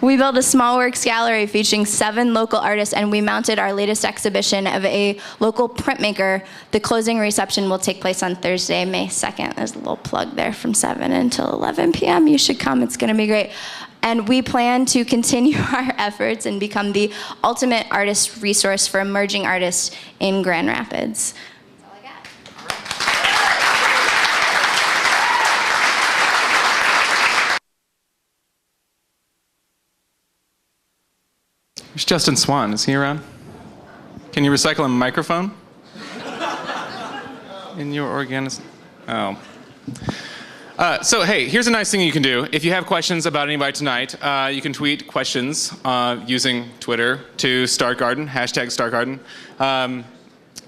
We built a small works gallery featuring 7 local artists, and we mounted our latest exhibition of a local printmaker. The closing reception will take place on Thursday, May 2nd. There's a little plug there from 7 until 11 p.m. You should come. It's going to be great. And we plan to continue our efforts and become the ultimate artist resource for emerging artists in Grand Rapids. There's Justin Swan. Is he around? Can you recycle a microphone? In your organic... Oh. So, hey, here's a nice thing you can do. If you have questions about anybody tonight, you can tweet questions using Twitter to Start Garden, #StartGarden.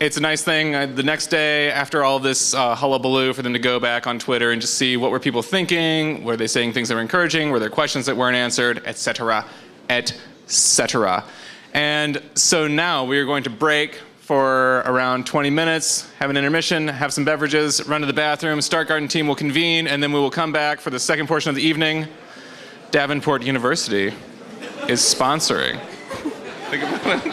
It's a nice thing the next day after all this hullabaloo for them to go back on Twitter and just see what were people thinking, were they saying things that were encouraging, were there questions that weren't answered, etc., etc. And so now we are going to break for around 20 minutes, have an intermission, have some beverages, run to the bathroom. Start Garden team will convene, and then we will come back for the second portion of the evening. Davenport University is sponsoring. Think about it.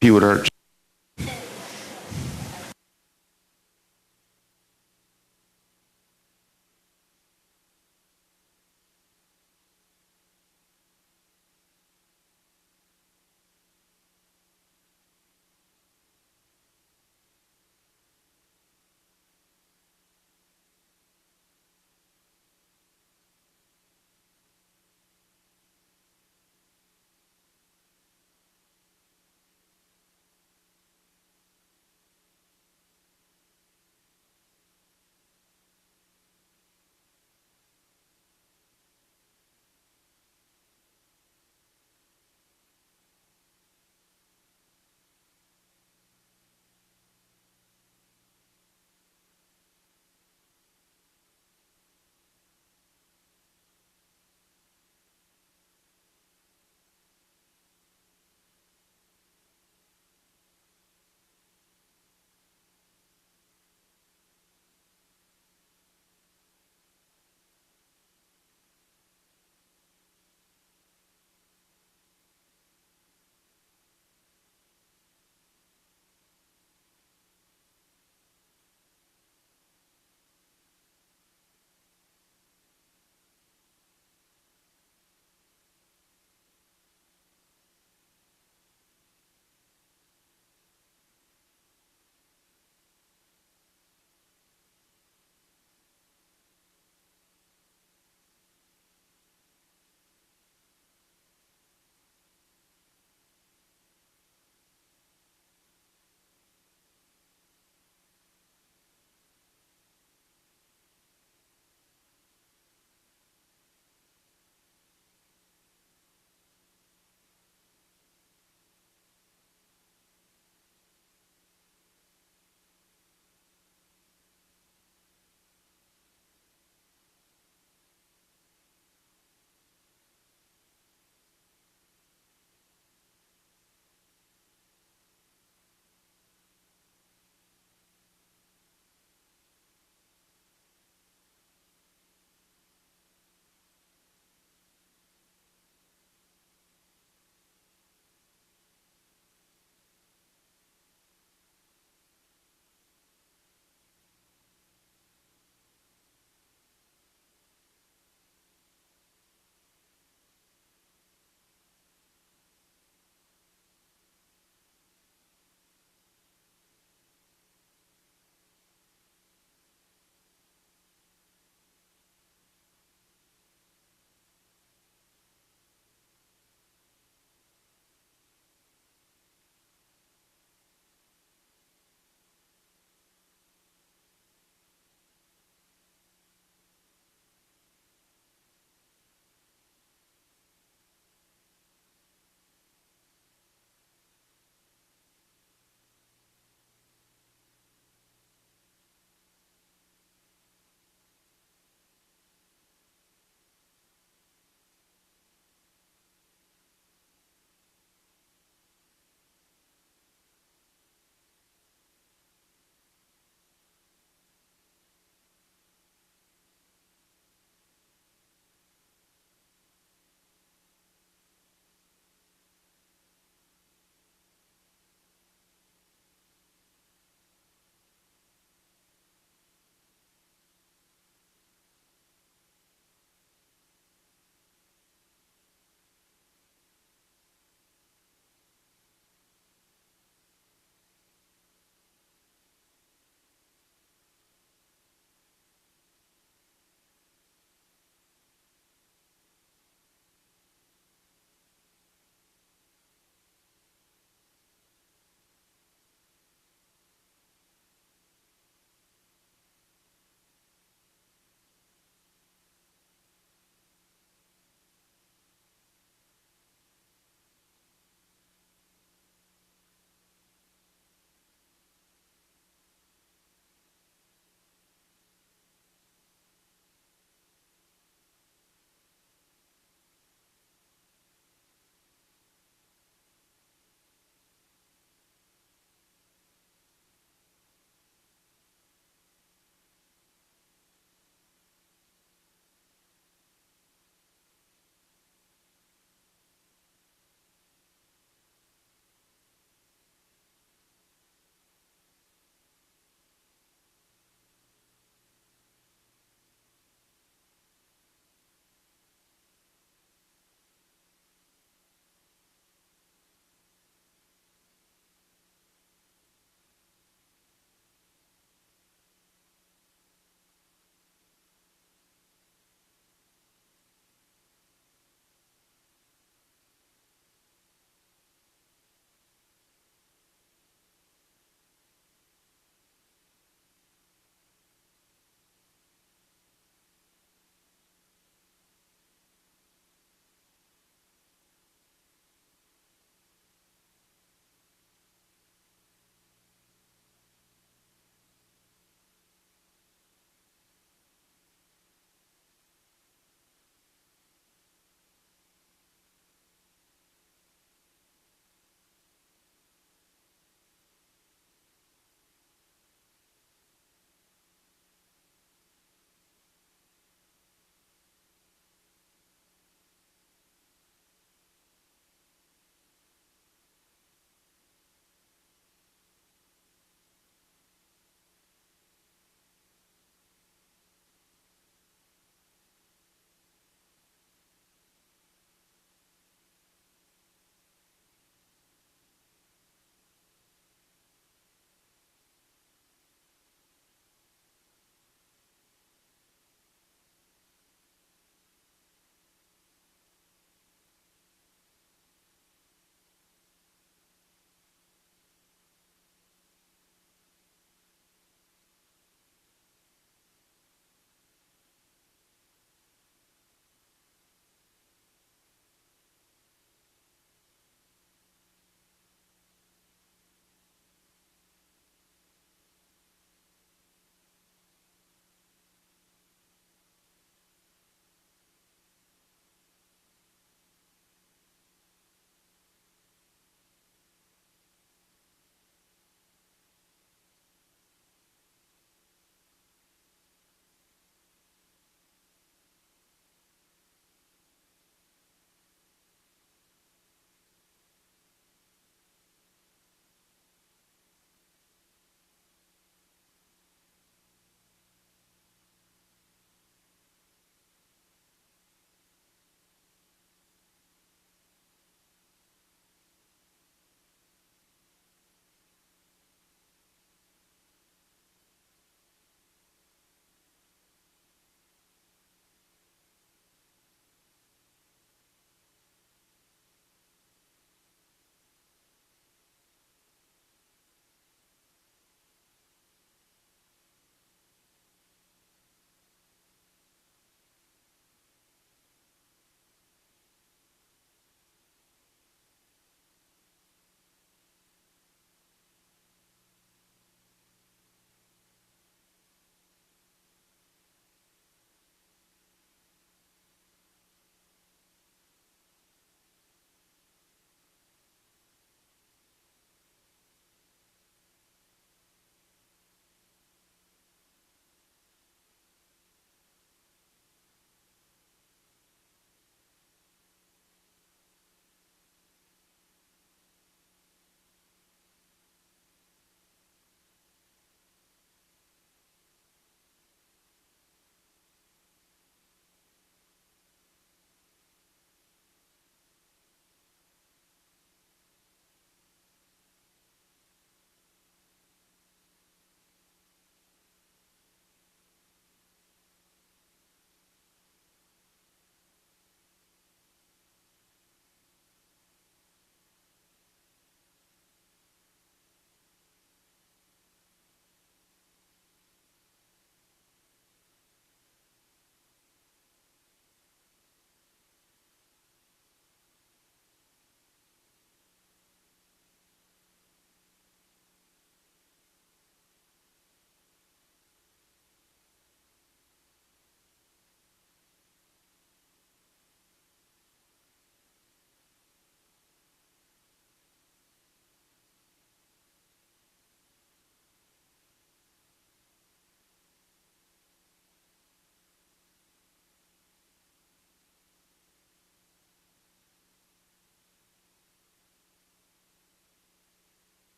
Computer.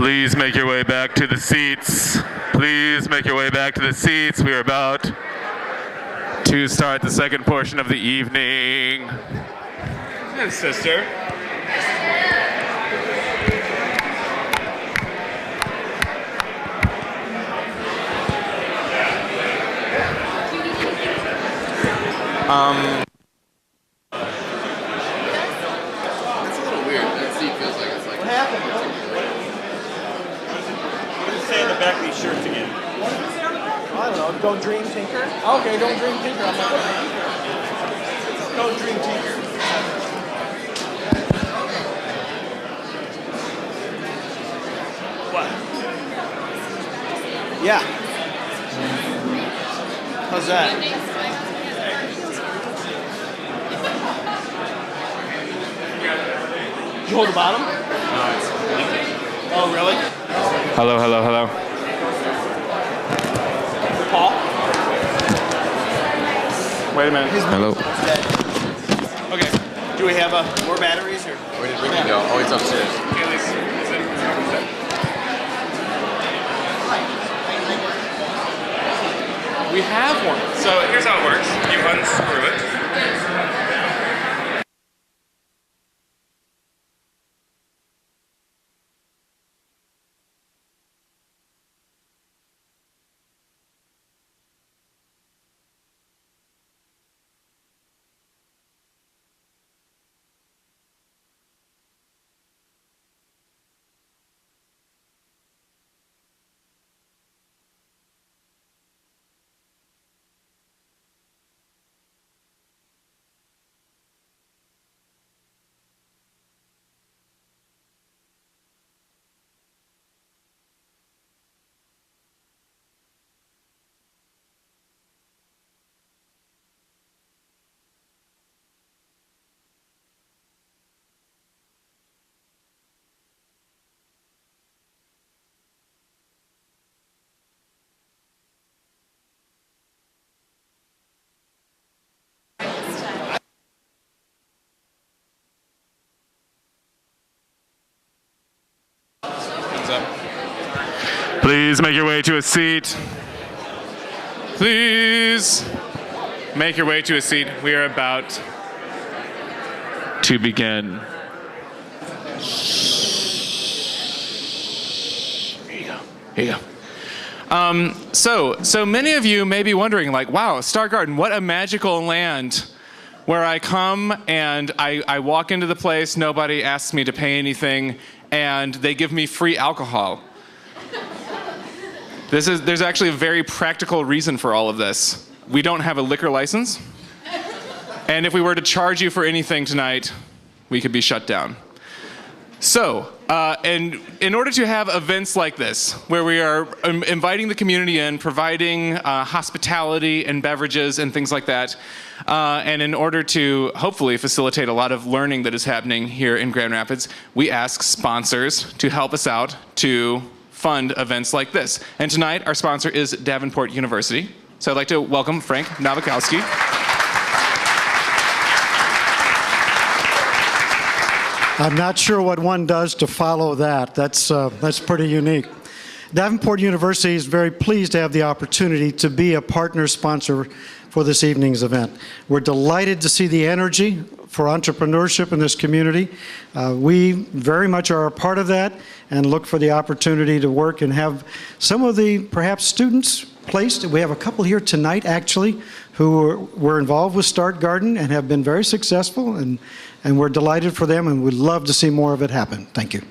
Please make your way back to the seats. Please make your way back to the seats. We are about to start the second portion of the evening. Yes, sister. It's a little weird. That seat feels like it's like. What happened? Say in the back of these shirts again. I don't know. Don't dream, tinker. Okay, don't dream, tinker. I'm like, don't dream, tinker. What? Yeah. How's that? You hold the bottom? No, it's leaking. Oh, really? Hello, hello, hello. Paul? Wait a minute. Hello. Okay. Do we have more batteries or? Where did Ricky go? Oh, he's upstairs. We have one. So here's how it works. You unscrew it. Please make your way to a seat. Please make your way to a seat. We are about to begin. Here you go. Here you go. So many of you may be wondering, like, wow, Star Garden, what a magical land where I come and I walk into the place, nobody asks me to pay anything, and they give me free alcohol. There's actually a very practical reason for all of this. We don't have a liquor license, and if we were to charge you for anything tonight, we could be shut down. So, and in order to have events like this, where we are inviting the community in, providing hospitality and beverages and things like that, and in order to hopefully facilitate a lot of learning that is happening here in Grand Rapids, we ask sponsors to help us out to fund events like this. And tonight, our sponsor is Davenport University. So I'd like to welcome Frank Nowakowski. I'm not sure what one does to follow that. That's pretty unique. Davenport University is very pleased to have the opportunity to be a partner sponsor for this evening's event. We're delighted to see the energy for entrepreneurship in this community. We very much are a part of that and look for the opportunity to work and have some of the perhaps students placed. We have a couple here tonight actually who were involved with Start Garden and have been very successful, and we're delighted for them and would love to see more of it happen. Thank you.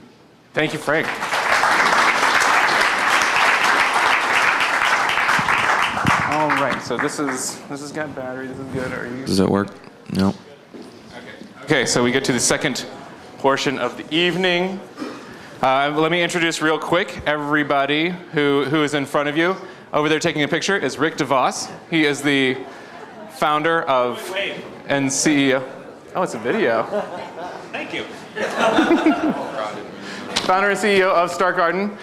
Thank you, Frank. All right, so this has got battery. This is good. Are you? Does it work? No. Okay, so we get to the second portion of the evening. Let me introduce real quick everybody who is in front of you. Over there taking a picture is Rick DeVos. He is the founder of and CEO. Oh, it's a video. Thank you. Founder and CEO of Start Garden.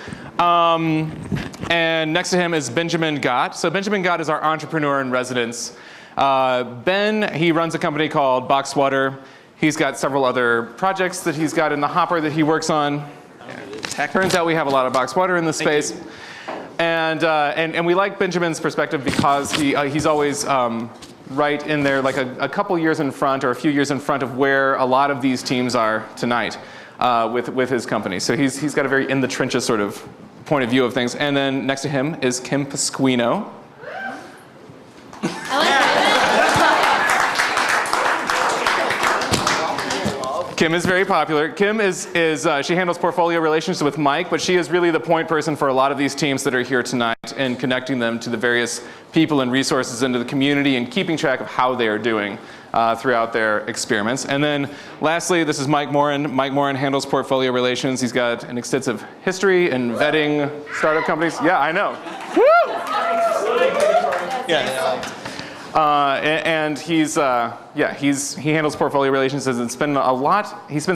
And next to him is Benjamin Gott. So Benjamin Gott is our entrepreneur in residence. Ben, he runs a company called Boxwater. He's got several other projects that he's got in the hopper that he works on. Turns out we have a lot of box water in this space. And we like Benjamin's perspective because he's always right in there, like a couple years in front or a few years in front of where a lot of these teams are tonight with his company. So he's got a very in the trenches sort of point of view of things. And then next to him is Kim Pasquino. Kim is very popular. Kim she handles portfolio relations with Mike, but she is really the point person for a lot of these teams that are here tonight and connecting them to the various people and resources into the community and keeping track of how they are doing throughout their experiments. And then lastly, this is Mike Morin. Mike Morin handles portfolio relations. He's got an extensive history in vetting startup companies. Yeah, I know. Woo! Yeah. And he handles portfolio relations and he spends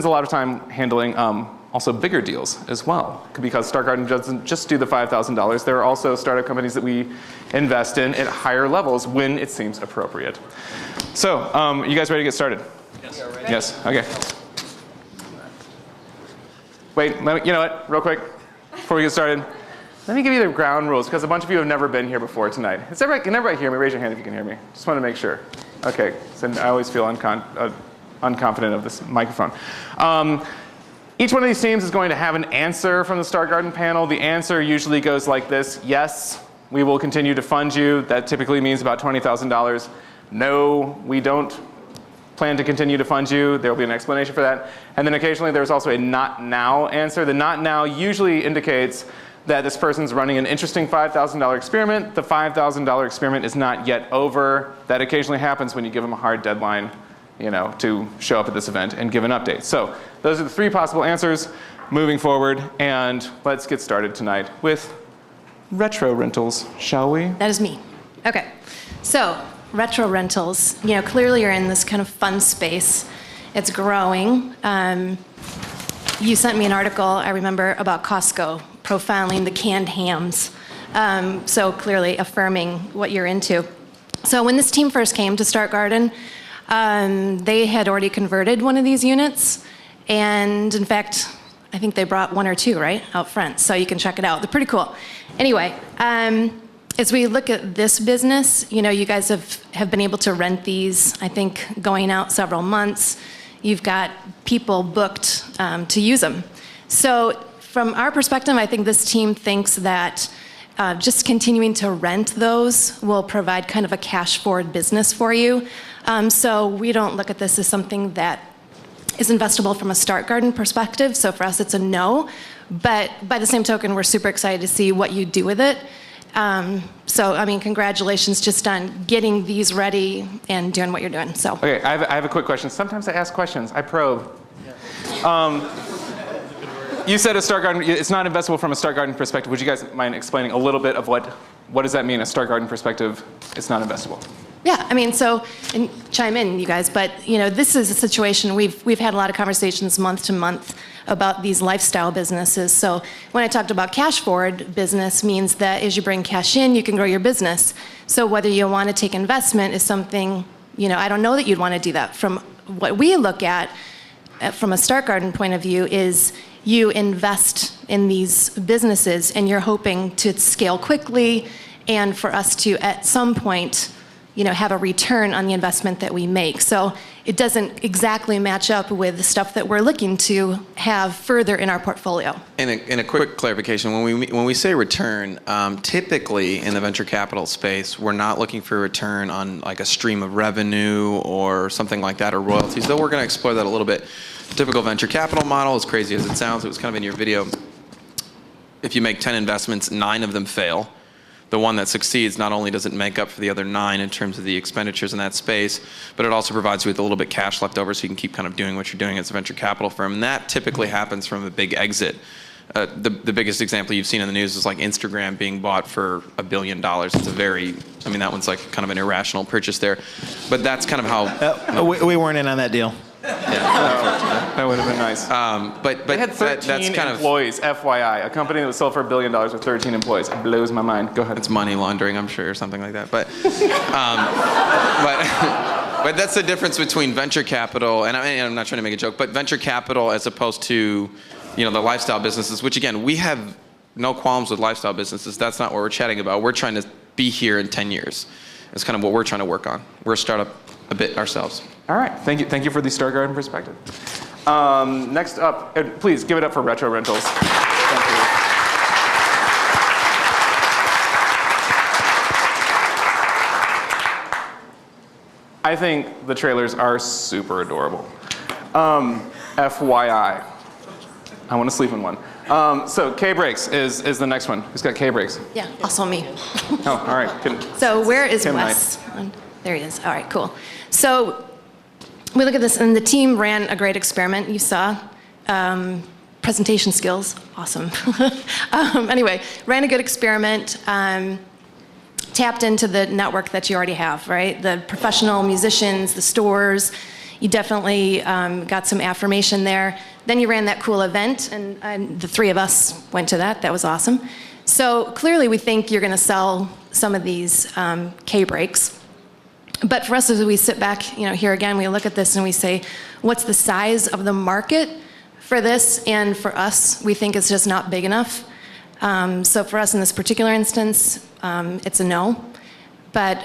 a lot of time handling also bigger deals as well, because Start Garden doesn't just do the $5,000. There are also startup companies that we invest in at higher levels when it seems appropriate. So, you guys ready to get started? Yes. Yes. Okay. Wait. You know what? Real quick, before we get started. Let me give you the ground rules, because a bunch of you have never been here before tonight. Can everybody hear me? Raise your hand if you can hear me. Just want to make sure. Okay, so I always feel unconfident of this microphone. Each one of these teams is going to have an answer from the Start Garden panel. The answer usually goes like this: yes, we will continue to fund you. That typically means about $20,000. No, we don't plan to continue to fund you. There will be an explanation for that. And then occasionally there's also a not now answer. The not now usually indicates that this person's running an interesting $5,000 experiment. The $5,000 experiment is not yet over. That occasionally happens when you give them a hard deadline, to show up at this event and give an update. So those are the three possible answers moving forward. And let's get started tonight with retro rentals, shall we? That is me. Okay. So retro rentals, clearly you're in this kind of fun space. It's growing. You sent me an article, I remember, about Costco profiling the canned hams. So clearly affirming what you're into. So when this team first came to Start Garden, they had already converted one of these units. And in fact, I think they brought one or two, right, out front. So you can check it out. They're pretty cool. Anyway, as we look at this business, you guys have been able to rent these, I think, going out several months. You've got people booked to use them. So from our perspective, I think this team thinks that just continuing to rent those will provide kind of a cash forward business for you. So we don't look at this as something that is investable from a Start Garden perspective. So for us, it's a no. But by the same token, we're super excited to see what you do with it. Congratulations just on getting these ready and doing what you're doing. So. Okay, I have a quick question. Sometimes I ask questions. I probe. You said a Start Garden, it's not investable from a Start Garden perspective. Would you guys mind explaining a little bit of what does that mean, a Start Garden perspective, it's not investable? Yeah, and chime in, you guys, but this is a situation, we've had a lot of conversations month to month about these lifestyle businesses. So when I talked about cash forward business means that as you bring cash in, you can grow your business. So whether you want to take investment is something, I don't know that you'd want to do that. From what we look at from a Start Garden point of view is you invest in these businesses and you're hoping to scale quickly and for us to at some point have a return on the investment that we make. So it doesn't exactly match up with the stuff that we're looking to have further in our portfolio. And a quick clarification, when we say return, typically in the venture capital space, we're not looking for a return on like a stream of revenue or something like that, or royalties, though we're going to explore that a little bit. Typical venture capital model, as crazy as it sounds, it was kind of in your video. If you make 10 investments, 9 of them fail. The one that succeeds not only does it make up for the other 9 in terms of the expenditures in that space, but it also provides you with a little bit cash left over so you can keep kind of doing what you're doing as a venture capital firm. And that typically happens from a big exit. The biggest example you've seen in the news is like Instagram being bought for $1 billion. It's a very, that one's like kind of an irrational purchase there. But that's kind of how... we weren't in on that deal. Yeah, that would have been nice. But they had 13 that's kind employees, FYI. A company that was sold for $1 billion with 13 employees. It blows my mind. Go ahead. It's money laundering, I'm sure, or something like that. But that's the difference between venture capital, and I'm not trying to make a joke, but venture capital as opposed to the lifestyle businesses, which again, we have no qualms with lifestyle businesses. That's not what we're chatting about. We're trying to be here in 10 years. It's kind of what we're trying to work on. We're a startup a bit ourselves. All right, thank you. Thank you for the Star Garden perspective. Next up, please give it up for Retro Rentals. Thank you. I think the trailers are super adorable. FYI. I want to sleep in one. So K-Brakes is the next one. Who's got K-Brakes? Yeah, also me. Oh, all right. Good. So where is Kim Wes? There he is. All right, cool. So we look at this, and the team ran a great experiment. You saw presentation skills, awesome. Anyway, ran a good experiment. Tapped into the network that you already have, right? The professional musicians, the stores. You definitely got some affirmation there. Then you ran that cool event, and the three of us went to that. That was awesome. So clearly, we think you're going to sell some of these K-Brakes. But for us, as we sit back, here again, we look at this and we say, what's the size of the market for this? And for us, we think it's just not big enough. So for us in this particular instance, it's a no. But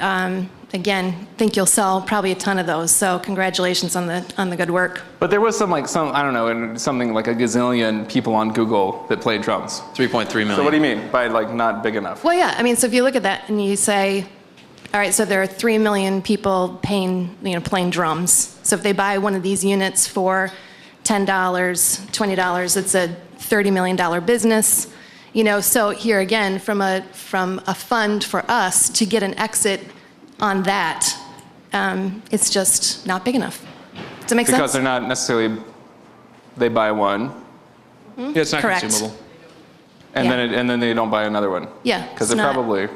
again, think you'll sell probably a ton of those. So congratulations on the good work. But there was some I don't know, something like a gazillion people on Google that played drums. 3.3 million. So what do you mean by not big enough? Well, yeah. I mean, so if you look at that and you say, all right, so there are 3 million people playing drums. So if they buy one of these units for $10, $20, it's a $30 million business. So here again, from a fund for us to get an exit on that, it's just not big enough. Does that make sense? Because they're not necessarily, they buy one. Hmm? Yeah, it's not Correct. consumable. And Yeah. then they don't buy another one. Yeah, Because it's they're not- probably.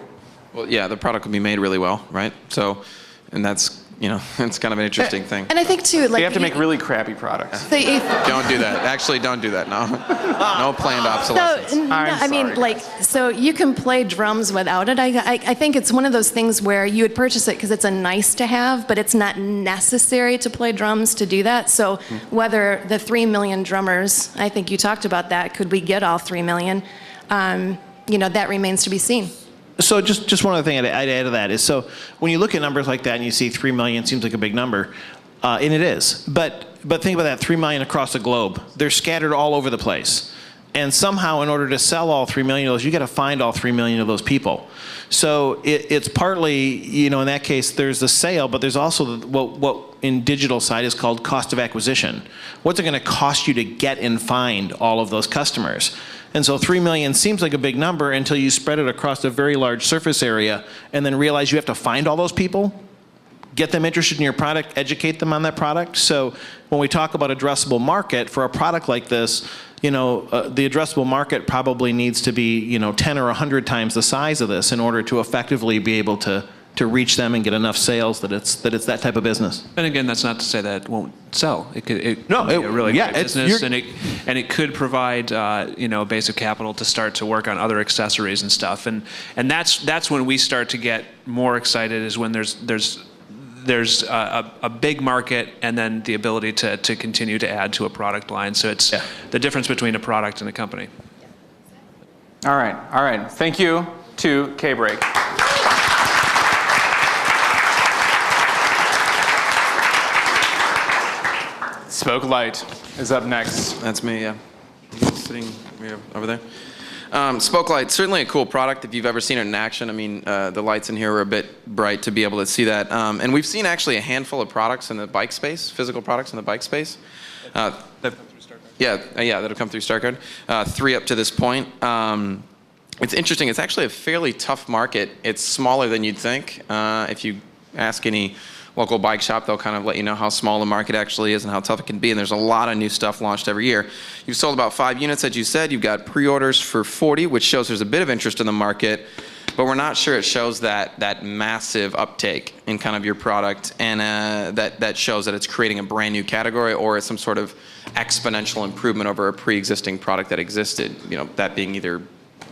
Well, yeah, the product can be made really well, right? So, and that's, it's kind of an interesting thing. And I think too, They like have to make really crappy products. the Don't do that. Actually, don't do that. No, no planned obsolescence. So, I mean, so you can play drums without it. I think it's one of those things where you would purchase it because it's a nice to have, but it's not necessary to play drums to do that. So whether the 3 million drummers, I think you talked about that, could we get all 3 million? That remains to be seen. So just one other thing I'd add to that is, so when you look at numbers like that and you see 3 million seems like a big number, and it is. But think about that, 3 million across the globe. They're scattered all over the place. And somehow, in order to sell all 3 million of those, you got to find all 3 million of those people. So it's partly, in that case, there's the sale, but there's also what in digital side is called cost of acquisition. What's it going to cost you to get and find all of those customers? And so 3 million seems like a big number until you spread it across a very large surface area and then realize you have to find all those people, get them interested in your product, educate them on that product. So when we talk about addressable market for a product like this, the addressable market probably needs to be 10 or 100 times the size of this in order to effectively be able to reach them and get enough sales that it's that type of business. And again, that's not to say that it won't sell. It could be a really yeah, great it's- business, and it could provide basic capital to start to work on other accessories and stuff. And that's when we start to get more excited, is when there's a big market and then the ability to continue to add to a product line. So it's the difference between a product and a company. All right. Thank you to K-Brake. Spoke Light is up next. That's me, yeah. Sitting over there. Spoke Light, certainly a cool product if you've ever seen it in action. I mean, the lights in here were a bit bright to be able to see that. And we've seen actually a handful of products in the bike space, physical products in the bike space. That have come through StartGuard. 3 up to this point. It's interesting. It's actually a fairly tough market. It's smaller than you'd think. If you ask any local bike shop, they'll kind of let you know how small the market actually is and how tough it can be. And there's a lot of new stuff launched every year. You've sold about 5 units, as you said. You've got pre-orders for 40, which shows there's a bit of interest in the market. But we're not sure it shows that massive uptake in kind of your product, and that shows that it's creating a brand new category or it's some sort of exponential improvement over a pre-existing product that existed. That being either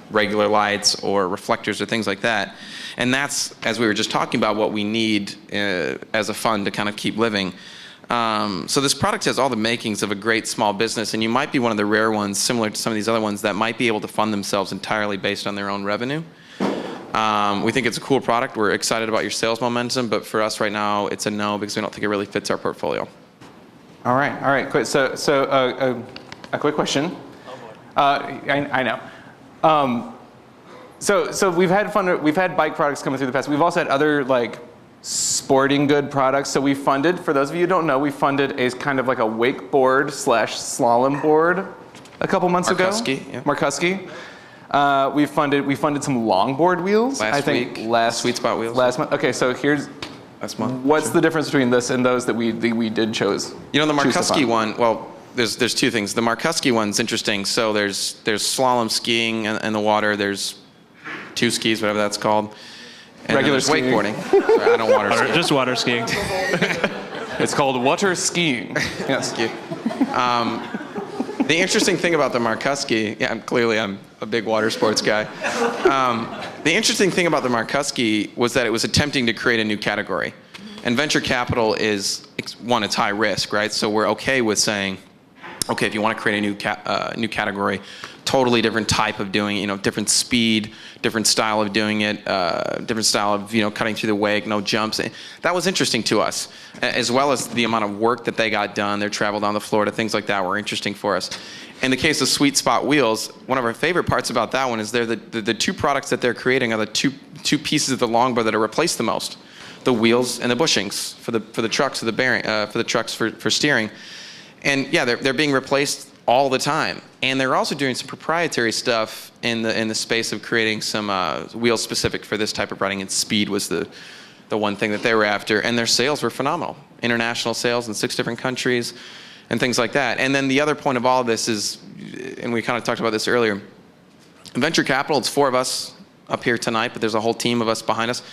regular lights or reflectors or things like that. And that's, as we were just talking about, what we need as a fund to kind of keep living. So this product has all the makings of a great small business, and you might be one of the rare ones, similar to some of these other ones, that might be able to fund themselves entirely based on their own revenue. We think it's a cool product. We're excited about your sales momentum, but for us right now, it's a no because we don't think it really fits our portfolio. All right, quick. So a quick question. I know. So we've had bike products coming through the past. We've also had other like sporting good products. So we funded, for those of you who don't know, we funded a kind of like a wakeboard / slalom board a couple months ago. Markuski. We funded some longboard wheels. Last Sweet Spot wheels. Last month. Okay, so what's the difference between this and those that we did choose? You know, the Markuski one. Well, there's two things. The Markuski one's interesting. So there's slalom skiing in the water. There's two skis, whatever that's called. And regular skiing. Wakeboarding. Sorry, I don't water ski. Just water skiing. It's called water skiing. Yes. The interesting thing about the Markuski, I'm a big water sports guy. The interesting thing about the Markuski was that it was attempting to create a new category. And venture capital is, one, it's high risk, right? So we're okay with saying, okay, if you want to create a new category, totally different type of doing it, different speed, different style of doing it, different style of, cutting through the wake, no jumps. That was interesting to us, as well as the amount of work that they got done, their travel down to Florida, things like that were interesting for us. In the case of Sweet Spot Wheels, one of our favorite parts about that one is the two products that they're creating are the two pieces of the longboard that are replaced the most. The wheels and the bushings for the trucks, for the bearing, for the trucks for steering. And yeah, they're being replaced all the time. And they're also doing some proprietary stuff in the space of creating some wheels specific for this type of riding, and speed was the one thing that they were after. And their sales were phenomenal. International sales in 6 different countries and things like that. And then the other point of all of this is, and we kind of talked about this earlier, venture capital, it's 4 of us up here tonight, but there's a whole team of us behind us.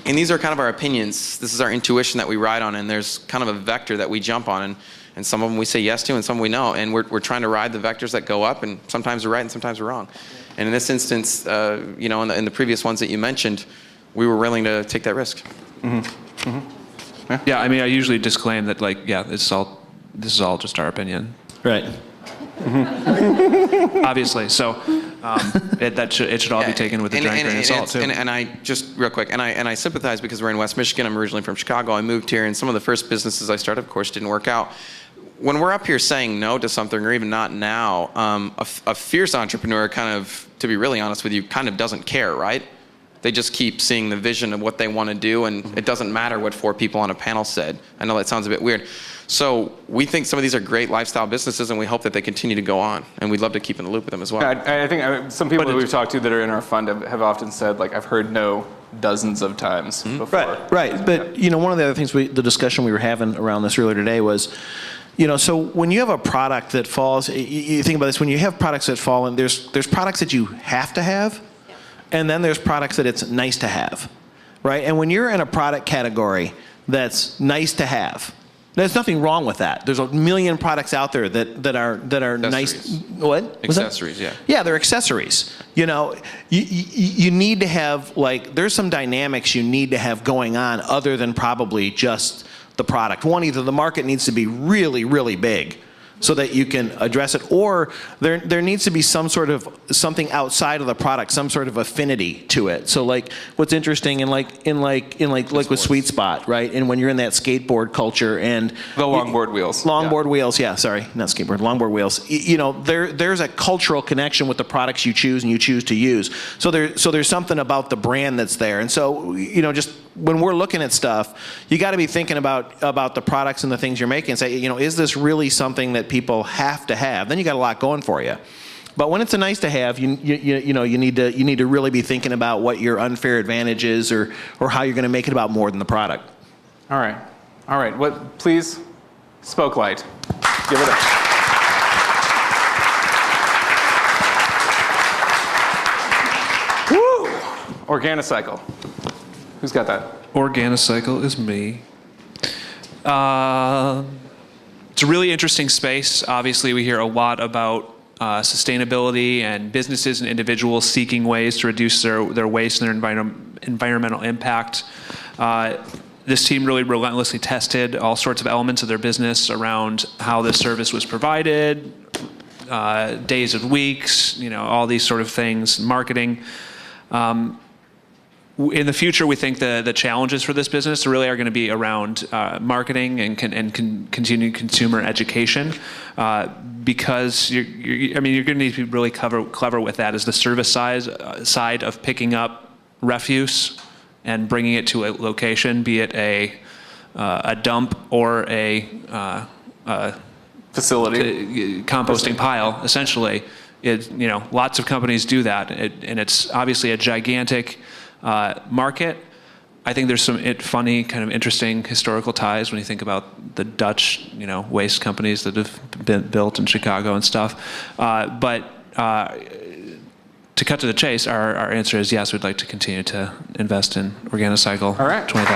And these are kind of our opinions. This is our intuition that we ride on, and there's kind of a vector that we jump on. And some of them we say yes to, and some we know. And we're trying to ride the vectors that go up, and sometimes we're right and sometimes we're wrong. And in this instance, in the previous ones that you mentioned, we were willing to take that risk. Mm-hmm. Mm-hmm. Yeah, I mean, I usually disclaim that, this is all just our opinion. Right. Mm-hmm. Obviously. So it should all be taken with a giant grain of salt, too. And I just real quick, and I sympathize because we're in West Michigan. I'm originally from Chicago. I moved here, and some of the first businesses I started, of course, didn't work out. When we're up here saying no to something, or even not now, a fierce entrepreneur kind of, to be really honest with you, kind of doesn't care, right? They just keep seeing the vision of what they want to do, and it doesn't matter what 4 people on a panel said. I know that sounds a bit weird. So we think some of these are great lifestyle businesses, and we hope that they continue to go on. And we'd love to keep in the loop with them as well. I think some people that we've talked to that are in our fund have often said, I've heard no dozens of times before. Right. But, one of the other things, the discussion we were having around this earlier today was, so when you have a product that falls, you think about this, when you have products that fall in, there's products that you have to have, and then there's products that it's nice to have, right? And when you're in a product category that's nice to have, there's nothing wrong with that. There's a million products out there that are nice. What? Accessories, yeah. Yeah, they're accessories. You need to have, there's some dynamics you need to have going on other than probably just the product. One, either the market needs to be really, really big so that you can address it, or there needs to be some sort of something outside of the product, some sort of affinity to it. So what's interesting in with Sweet Spot, right? And when you're in that skateboard culture and the longboard wheels. Longboard wheels, yeah, sorry, not skateboard, longboard wheels. There's a cultural connection with the products you choose and you choose to use. So there's something about the brand that's there. And so, just when we're looking at stuff, you got to be thinking about the products and the things you're making and say, is this really something that people have to have? Then you got a lot going for you. But when it's a nice to have, you need to really be thinking about what your unfair advantage is, or how you're going to make it about more than the product. All right. What? Please, Spoke Light. Give it up. Woo! Organicycle. Who's got that? Organicycle is me. It's a really interesting space. Obviously, we hear a lot about sustainability and businesses and individuals seeking ways to reduce their waste and their environmental impact. And this team really relentlessly tested all sorts of elements of their business around how this service was provided, days of weeks, all these sort of things, marketing. In the future, we think the challenges for this business really are going to be around marketing and continued consumer education, because you're going to need to be really clever with that as the service side of picking up refuse and bringing it to a location, be it a dump or a facility, composting pile. Essentially, lots of companies do that, and it's obviously a gigantic market. I think there's some funny, kind of interesting historical ties when you think about the Dutch, waste companies that have been built in Chicago and stuff. But to cut to the chase, our answer is yes. We'd like to continue to invest in Organicycle. All right. $20,000.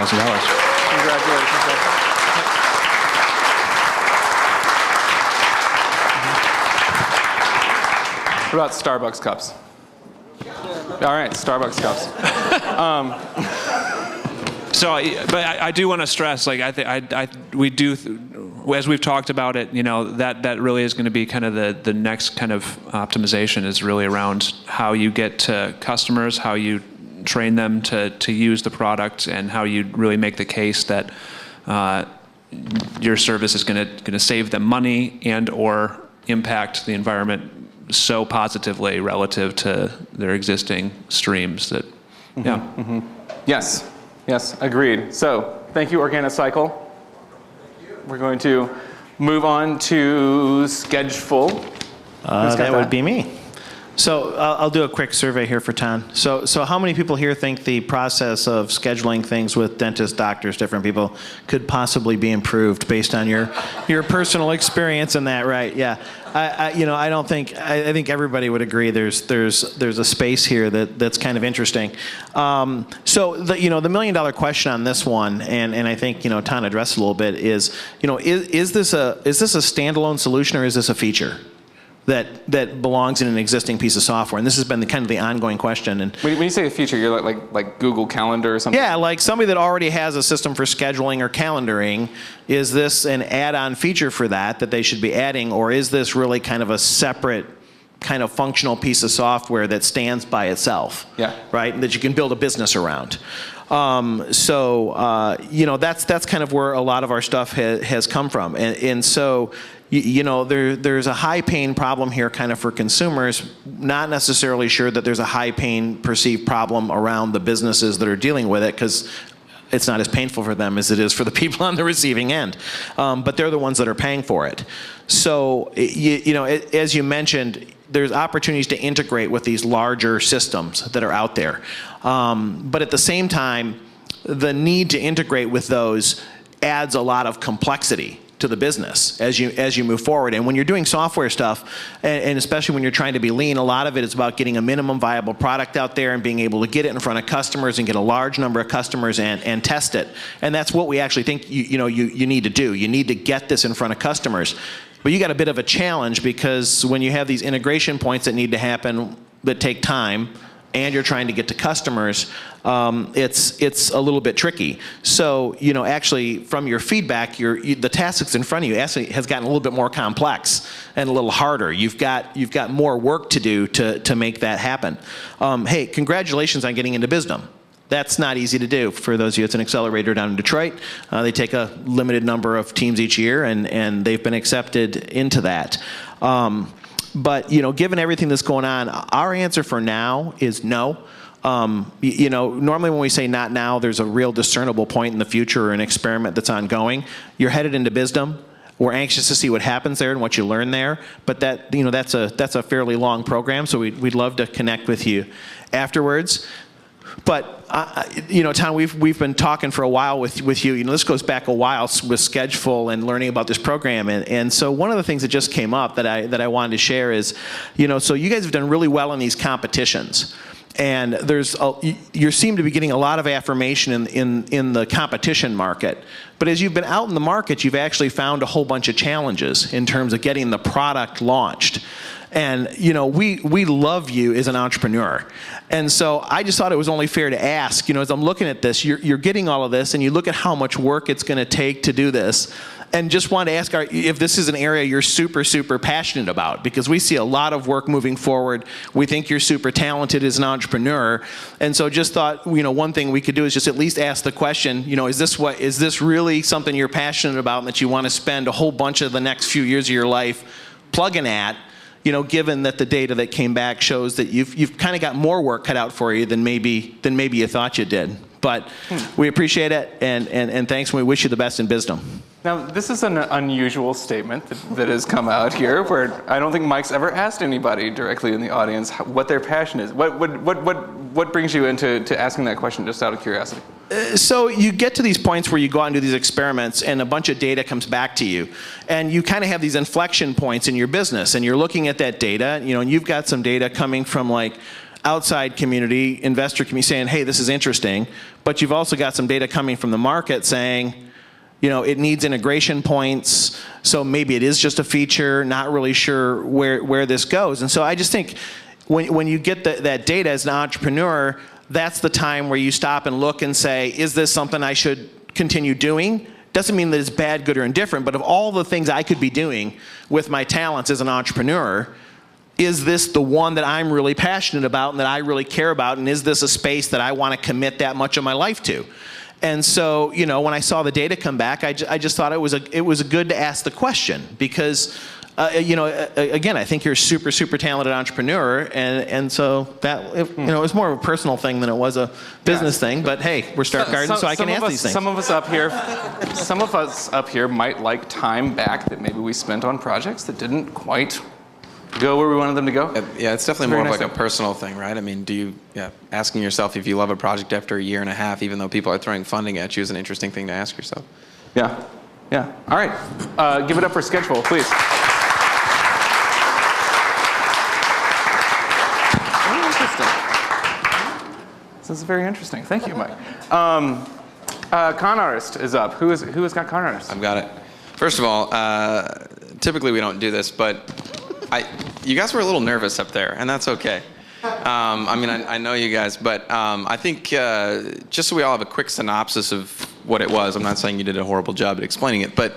Congratulations. What about Starbucks cups? All right, Starbucks cups. But I do want to stress, we do, as we've talked about it, that really is going to be kind of the next kind of optimization is really around how you get to customers, how you train them to use the product, and how you really make the case that your service is going to save them money and or impact the environment so positively relative to their existing streams that, yeah. Mm-hmm. Yes, agreed. So thank you, Organicycle. We're going to move on to Schedule. That would be me. So I'll do a quick survey here for Ton. So how many people here think the process of scheduling things with dentists, doctors, different people could possibly be improved based on your personal experience in that, right? Yeah. I don't think, I think everybody would agree there's a space here that's kind of interesting. So the $1 million question on this one, and I think, Ton addressed it a little bit, is this a standalone solution or is this a feature that belongs in an existing piece of software? And this has been the ongoing question. And when you say a feature, you're like Google Calendar or something? Yeah, like somebody that already has a system for scheduling or calendaring. Is this an add-on feature for that they should be adding, or is this really kind of a separate kind of functional piece of software that stands by itself? Yeah. Right? That you can build a business around. That's kind of where a lot of our stuff has come from. And so there's a high pain problem here kind of for consumers, not necessarily sure that there's a high pain perceived problem around the businesses that are dealing with it, because it's not as painful for them as it is for the people on the receiving end. But they're the ones that are paying for it. So, as you mentioned, there's opportunities to integrate with these larger systems that are out there. But at the same time, the need to integrate with those adds a lot of complexity to the business as you move forward. And when you're doing software stuff, and especially when you're trying to be lean, a lot of it is about getting a minimum viable product out there and being able to get it in front of customers and get a large number of customers and test it. And that's what we actually think you need to do. You need to get this in front of customers. But you got a bit of a challenge, because when you have these integration points that need to happen that take time, and you're trying to get to customers, it's a little bit tricky. So, actually from your feedback, the task that's in front of you actually has gotten a little bit more complex and a little harder. You've got more work to do to make that happen. Hey, congratulations on getting into Bizdom. That's not easy to do. For those of you, it's an accelerator down in Detroit. They take a limited number of teams each year, and they've been accepted into that. But, given everything that's going on, our answer for now is no. Normally when we say not now, there's a real discernible point in the future or an experiment that's ongoing. You're headed into Bizdom. We're anxious to see what happens there and what you learn there. But that's a fairly long program, so we'd love to connect with you afterwards. But Ton, we've been talking for a while with you. This goes back a while with Schedule and learning about this program. And so one of the things that just came up that I wanted to share is, so you guys have done really well in these competitions. And you seem to be getting a lot of affirmation in the competition market. But as you've been out in the market, you've actually found a whole bunch of challenges in terms of getting the product launched. And, we love you as an entrepreneur. And so I just thought it was only fair to ask, as I'm looking at this, you're getting all of this, and you look at how much work it's going to take to do this. And just wanted to ask if this is an area you're super, super passionate about, because we see a lot of work moving forward. We think you're super talented as an entrepreneur. And so just thought, one thing we could do is just at least ask the question, is this really something you're passionate about and that you want to spend a whole bunch of the next few years of your life plugging at, given that the data that came back shows that you've kind of got more work cut out for you than maybe you thought you did. But we appreciate it, and thanks, and we wish you the best in Bisdom. Now, this is an unusual statement that has come out here, where I don't think Mike's ever asked anybody directly in the audience what their passion is. What brings you into asking that question, just out of curiosity? So you get to these points where you go out and do these experiments, and a bunch of data comes back to you, and you kind of have these inflection points in your business, and you're looking at that data, and you've got some data coming from outside community, investor community, saying, hey, this is interesting, but you've also got some data coming from the market saying, it needs integration points, so maybe it is just a feature, not really sure where this goes. And so I just think when you get that data as an entrepreneur, that's the time where you stop and look and say, is this something I should continue doing? Doesn't mean that it's bad, good, or indifferent, but of all the things I could be doing with my talents as an entrepreneur, is this the one that I'm really passionate about and that I really care about, and is this a space that I want to commit that much of my life to? And so, when I saw the data come back, I just thought it was good to ask the question, because, again, I think you're a super, super talented entrepreneur, and so that, it was more of a personal thing than it was a business thing. But hey, we're Stark Garden, so I can ask these things. Some of us up here might like time back that maybe we spent on projects that didn't quite go where we wanted them to go. Yeah, it's definitely more of a personal thing, right? I mean, asking yourself if you love a project after a year and a half, even though people are throwing funding at you, is an interesting thing to ask yourself. Yeah. All right, give it up for Sketchful, please. Very interesting. This is very interesting. Thank you, Mike. Con Artist is up. Who has got Con Artist? I've got it. First of all, typically we don't do this, but you guys were a little nervous up there, and that's okay. I know you guys, but I think just so we all have a quick synopsis of what it was, I'm not saying you did a horrible job at explaining it, but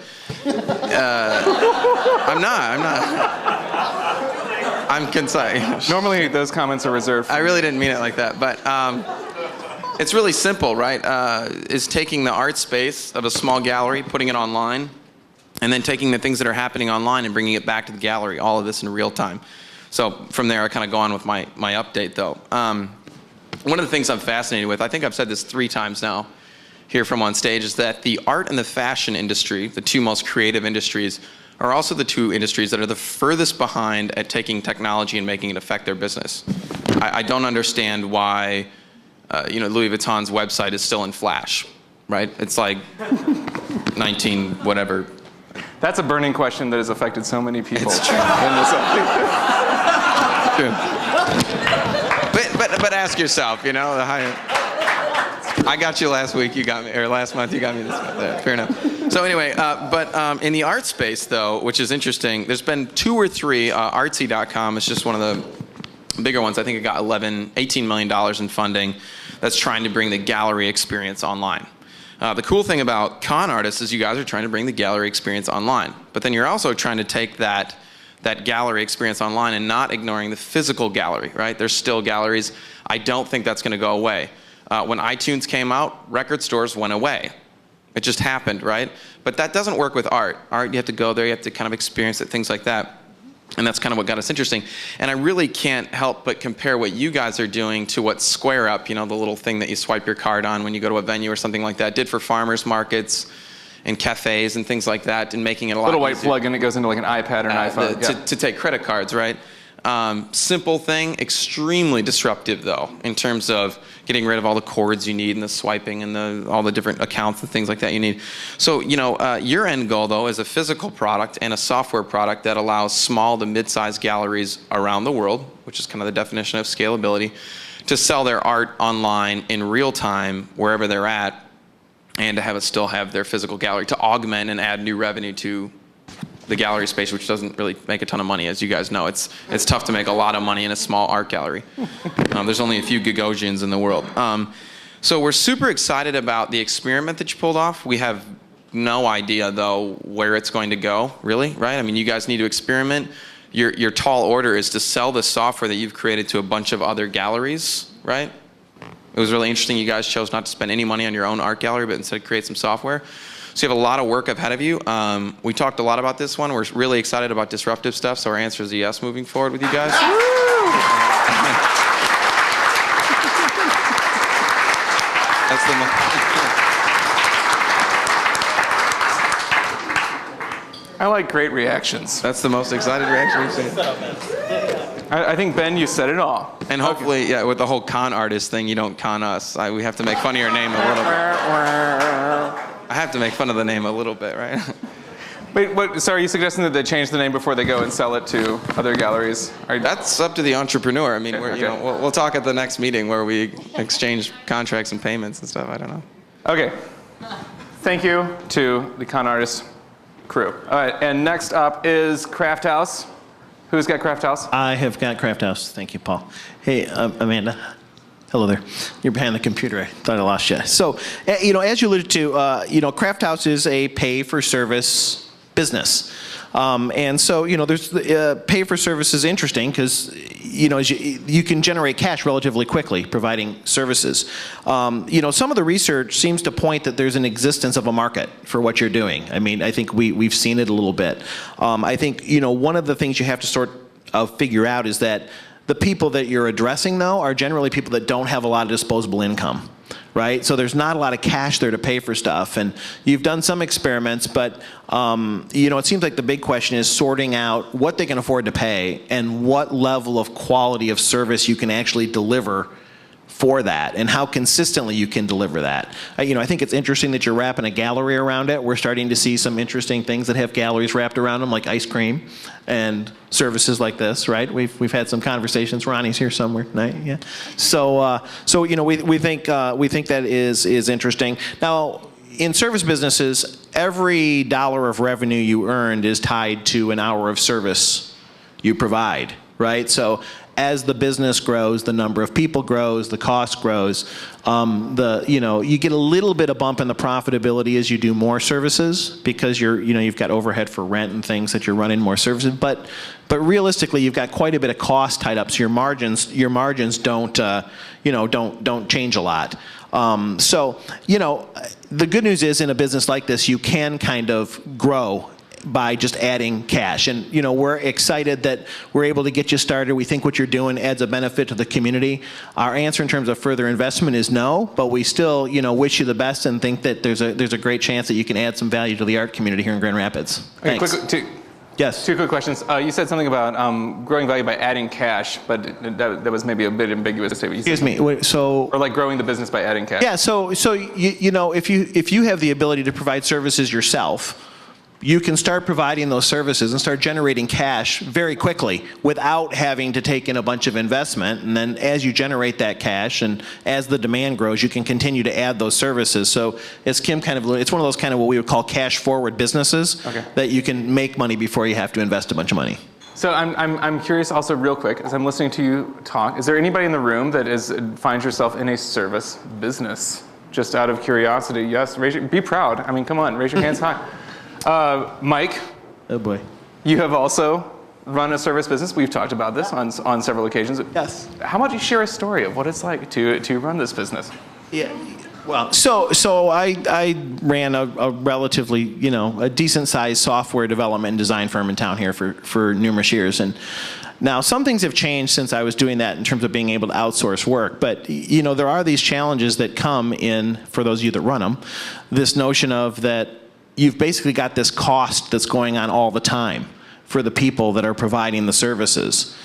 I'm concise. Normally those comments are reserved. I really didn't mean it like that, but it's really simple, right? Is taking the art space of a small gallery, putting it online, and then taking the things that are happening online and bringing it back to the gallery, all of this in real time. So from there, I kind of go on with my update, though. One of the things I'm fascinated with, I think I've said this 3 times now here from on stage, is that the art and the fashion industry, the 2 most creative industries, are also the 2 industries that are the furthest behind at taking technology and making it affect their business. I don't understand why Louis Vuitton's website is still in Flash, right? It's like 19 whatever. That's a burning question that has affected so many people. It's true. True. But ask yourself, I got you last week, you got me, or last month, you got me this month. Yeah, fair enough. So anyway, but in the art space, though, which is interesting, there's been 2 or 3. Artsy.com is just one of the bigger ones. I think it got $18 million in funding that's trying to bring the gallery experience online. The cool thing about Con Artists is you guys are trying to bring the gallery experience online, but then you're also trying to take that gallery experience online and not ignoring the physical gallery, right? There's still galleries. I don't think that's going to go away. When iTunes came out, record stores went away. It just happened, right? But that doesn't work with art. Art, you have to go there, you have to kind of experience it, things like that. And that's kind of what got us interesting. And I really can't help but compare what you guys are doing to what Square Up, the little thing that you swipe your card on when you go to a venue or something like that, did for farmers markets and cafes and things like that, and making it a lot little white easier. plug, and it goes into like an iPad or an iPhone. To take credit cards, right? Simple thing, extremely disruptive though, in terms of getting rid of all the cords you need and the swiping and all the different accounts and things like that you need. So, your end goal though is a physical product and a software product that allows small to mid-sized galleries around the world, which is kind of the definition of scalability, to sell their art online in real time wherever they're at, and to have it still have their physical gallery to augment and add new revenue to the gallery space, which doesn't really make a ton of money, as you guys know. It's tough to make a lot of money in a small art gallery. There's only a few Gagosians in the world. So we're super excited about the experiment that you pulled off. We have no idea, though, where it's going to go, really, right? I mean, you guys need to experiment. Your tall order is to sell the software that you've created to a bunch of other galleries, right? It was really interesting. You guys chose not to spend any money on your own art gallery, but instead create some software. So you have a lot of work ahead of you. We talked a lot about this one. We're really excited about disruptive stuff, so our answer is yes moving forward with you guys. That's the I like great reactions. That's the most excited reaction we've seen. I think, Ben, you said it all. And hopefully, yeah, with the whole con artist thing, you don't con us. We have to make fun of your name a little bit. I have to make fun of the name a little bit, right? Wait, so are you suggesting that they change the name before they go and sell it to other galleries? That's up to the entrepreneur. I mean, we'll talk at the next meeting where we exchange contracts and payments and stuff. I don't know. Okay. Thank you to the con artist crew. All right, and next up is Craft House. Who's got Craft House? I have got Craft House. Thank you, Paul. Hey, Amanda. Hello there. You're behind the computer. I thought I lost you. So, as you alluded to, Craft House is a pay-for-service business. And so, there's pay for service is interesting because, you can generate cash relatively quickly providing services. Some of the research seems to point that there's an existence of a market for what you're doing. I mean, I think we've seen it a little bit. I think, one of the things you have to sort of figure out is that the people that you're addressing, though, are generally people that don't have a lot of disposable income. Right? So there's not a lot of cash there to pay for stuff. And you've done some experiments, but it seems like the big question is sorting out what they can afford to pay and what level of quality of service you can actually deliver for that and how consistently you can deliver that. I think it's interesting that you're wrapping a gallery around it. We're starting to see some interesting things that have galleries wrapped around them, like ice cream and services like this, right? We've had some conversations. Ronnie's here somewhere tonight, yeah. So we think that is interesting. Now, in service businesses, every dollar of revenue you earned is tied to an hour of service you provide, right? So as the business grows, the number of people grows, the cost grows. You get a little bit of bump in the profitability as you do more services because you've got overhead for rent and things that you're running more services. But realistically, you've got quite a bit of cost tied up, so your margins don't change a lot. The good news is in a business like this, you can kind of grow by just adding cash. And, we're excited that we're able to get you started. We think what you're doing adds a benefit to the community. Our answer in terms of further investment is no, but we still, wish you the best and think that there's a great chance that you can add some value to the art community here in Grand Rapids. Okay, Thanks. Yes. Two quick questions. You said something about growing value by adding cash, but that was maybe a bit ambiguous. Excuse me. Or like growing the business by adding cash. Yeah. So if you have the ability to provide services yourself, you can start providing those services and start generating cash very quickly without having to take in a bunch of investment. And then as you generate that cash and as the demand grows, you can continue to add those services. So as Kim it's one of those kind of what we would call cash forward businesses that you can make money before you have to invest a bunch of money. So I'm curious also real quick, as I'm listening to you talk, is there anybody in the room that finds yourself in a service business? Just out of curiosity, yes, be proud. I mean, come on, raise your hands high. Mike. Oh boy. You have also run a service business. We've talked about this on several occasions. Yes. How about you share a story of what it's like to run this business? Yeah. Well, so I ran a relatively, a decent sized software development and design firm in town here for numerous years. And now some things have changed since I was doing that in terms of being able to outsource work. But, there are these challenges that come in, for those of you that run them, this notion of that you've basically got this cost that's going on all the time for the people that are providing the services.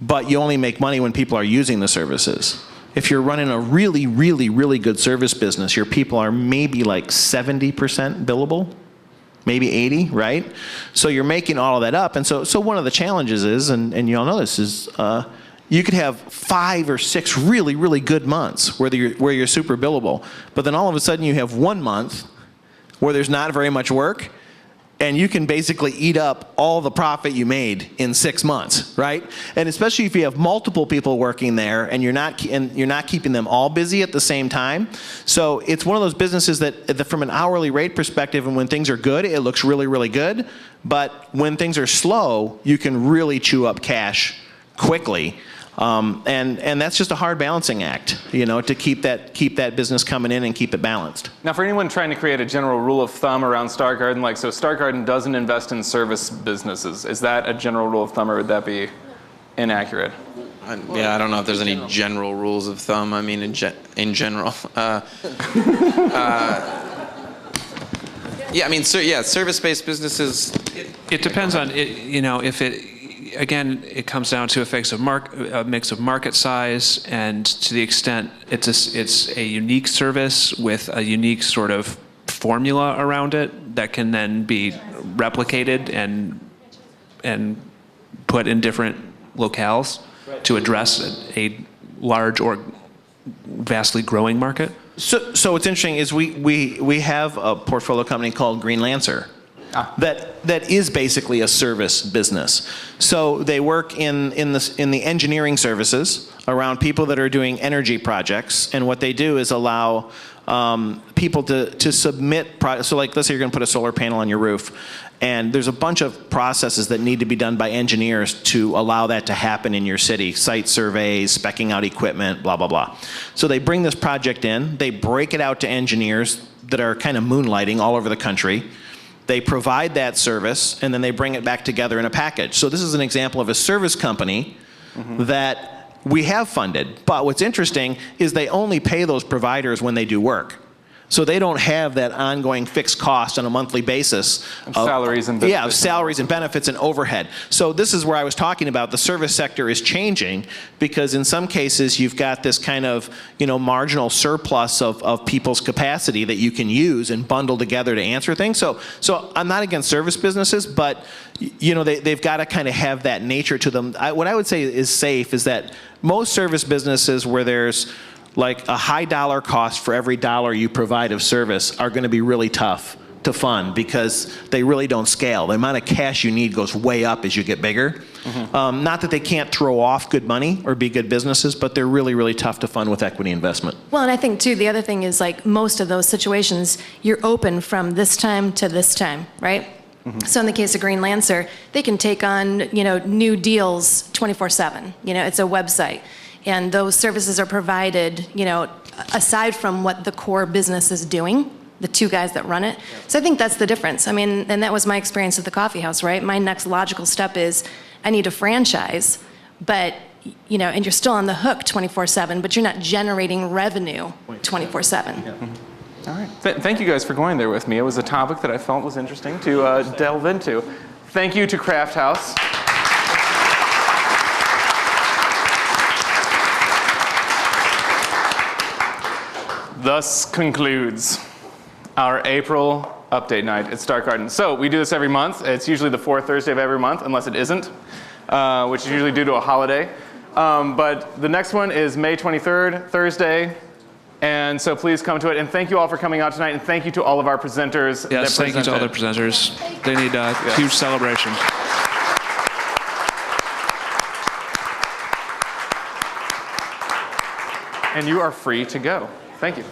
But you only make money when people are using the services. If you're running a really, really, really good service business, your people are maybe like 70% billable, maybe 80, right? So you're making all of that up. And so one of the challenges is, and you all know this, is you could have 5 or 6 really, really good months where you're super billable. But then all of a sudden you have 1 month where there's not very much work, and you can basically eat up all the profit you made in 6 months, right? And especially if you have multiple people working there and you're not keeping them all busy at the same time. So it's one of those businesses that from an hourly rate perspective, and when things are good, it looks really, really good. But when things are slow, you can really chew up cash quickly. And that's just a hard balancing act, to keep that business coming in and keep it balanced. Now, for anyone trying to create a general rule of thumb around Star Garden, so Star Garden doesn't invest in service businesses. Is that a general rule of thumb, or would that be inaccurate? I don't know if there's any general rules of thumb. I mean, in general. Service-based businesses. It depends on if it. Again, it comes down to a mix of market size, and to the extent it's a unique service with a unique sort of formula around it that can then be replicated and put in different locales to address a large or vastly growing market. So what's interesting is we have a portfolio company called Green Lancer. That is basically a service business. So they work in the engineering services around people that are doing energy projects, and what they do is allow people to submit. So like, let's say you're going to put a solar panel on your roof, and there's a bunch of processes that need to be done by engineers to allow that to happen in your city. Site surveys, speccing out equipment, blah, blah, blah. So they bring this project in, they break it out to engineers that are kind of moonlighting all over the country. They provide that service, and then they bring it back together in a package. So this is an example of a service company that we have funded. But what's interesting is they only pay those providers when they do work. So they don't have that ongoing fixed cost on a monthly basis. Of salaries and benefits. Yeah, of salaries and benefits and overhead. So this is where I was talking about the service sector is changing, because in some cases you've got this kind of marginal surplus of people's capacity that you can use and bundle together to answer things. So I'm not against service businesses, but they've got to kind of have that nature to them. What I would say is safe is that most service businesses where there's like a high dollar cost for every dollar you provide of service are going to be really tough to fund, because they really don't scale. The amount of cash you need goes way up as you get bigger. Not that they can't throw off good money or be good businesses, but they're really, really tough to fund with equity investment. Well, and I think too, the other thing is like most of those situations, you're open from this time to this time, right? So in the case of Green Lancer, they can take on, new deals 24/7. It's a website. And those services are provided, aside from what the core business is doing, the two guys that run it. So I think that's the difference. I mean, and that was my experience at the coffee house, right? My next logical step is I need a franchise, but, and you're still on the hook 24/7, but you're not generating revenue 24/7. All right. Thank you guys for going there with me. It was a topic that I felt was interesting to delve into. Thank you to Craft House. Thus concludes our April update night at Star Garden. So we do this every month. It's usually the fourth Thursday of every month, unless it isn't, which is usually due to a holiday. But the next one is May 23rd, Thursday. And so please come to it. And thank you all for coming out tonight. And thank you to all of our presenters. Yes, thank you to all the presenters. They need a huge celebration. And you are free to go. Thank you.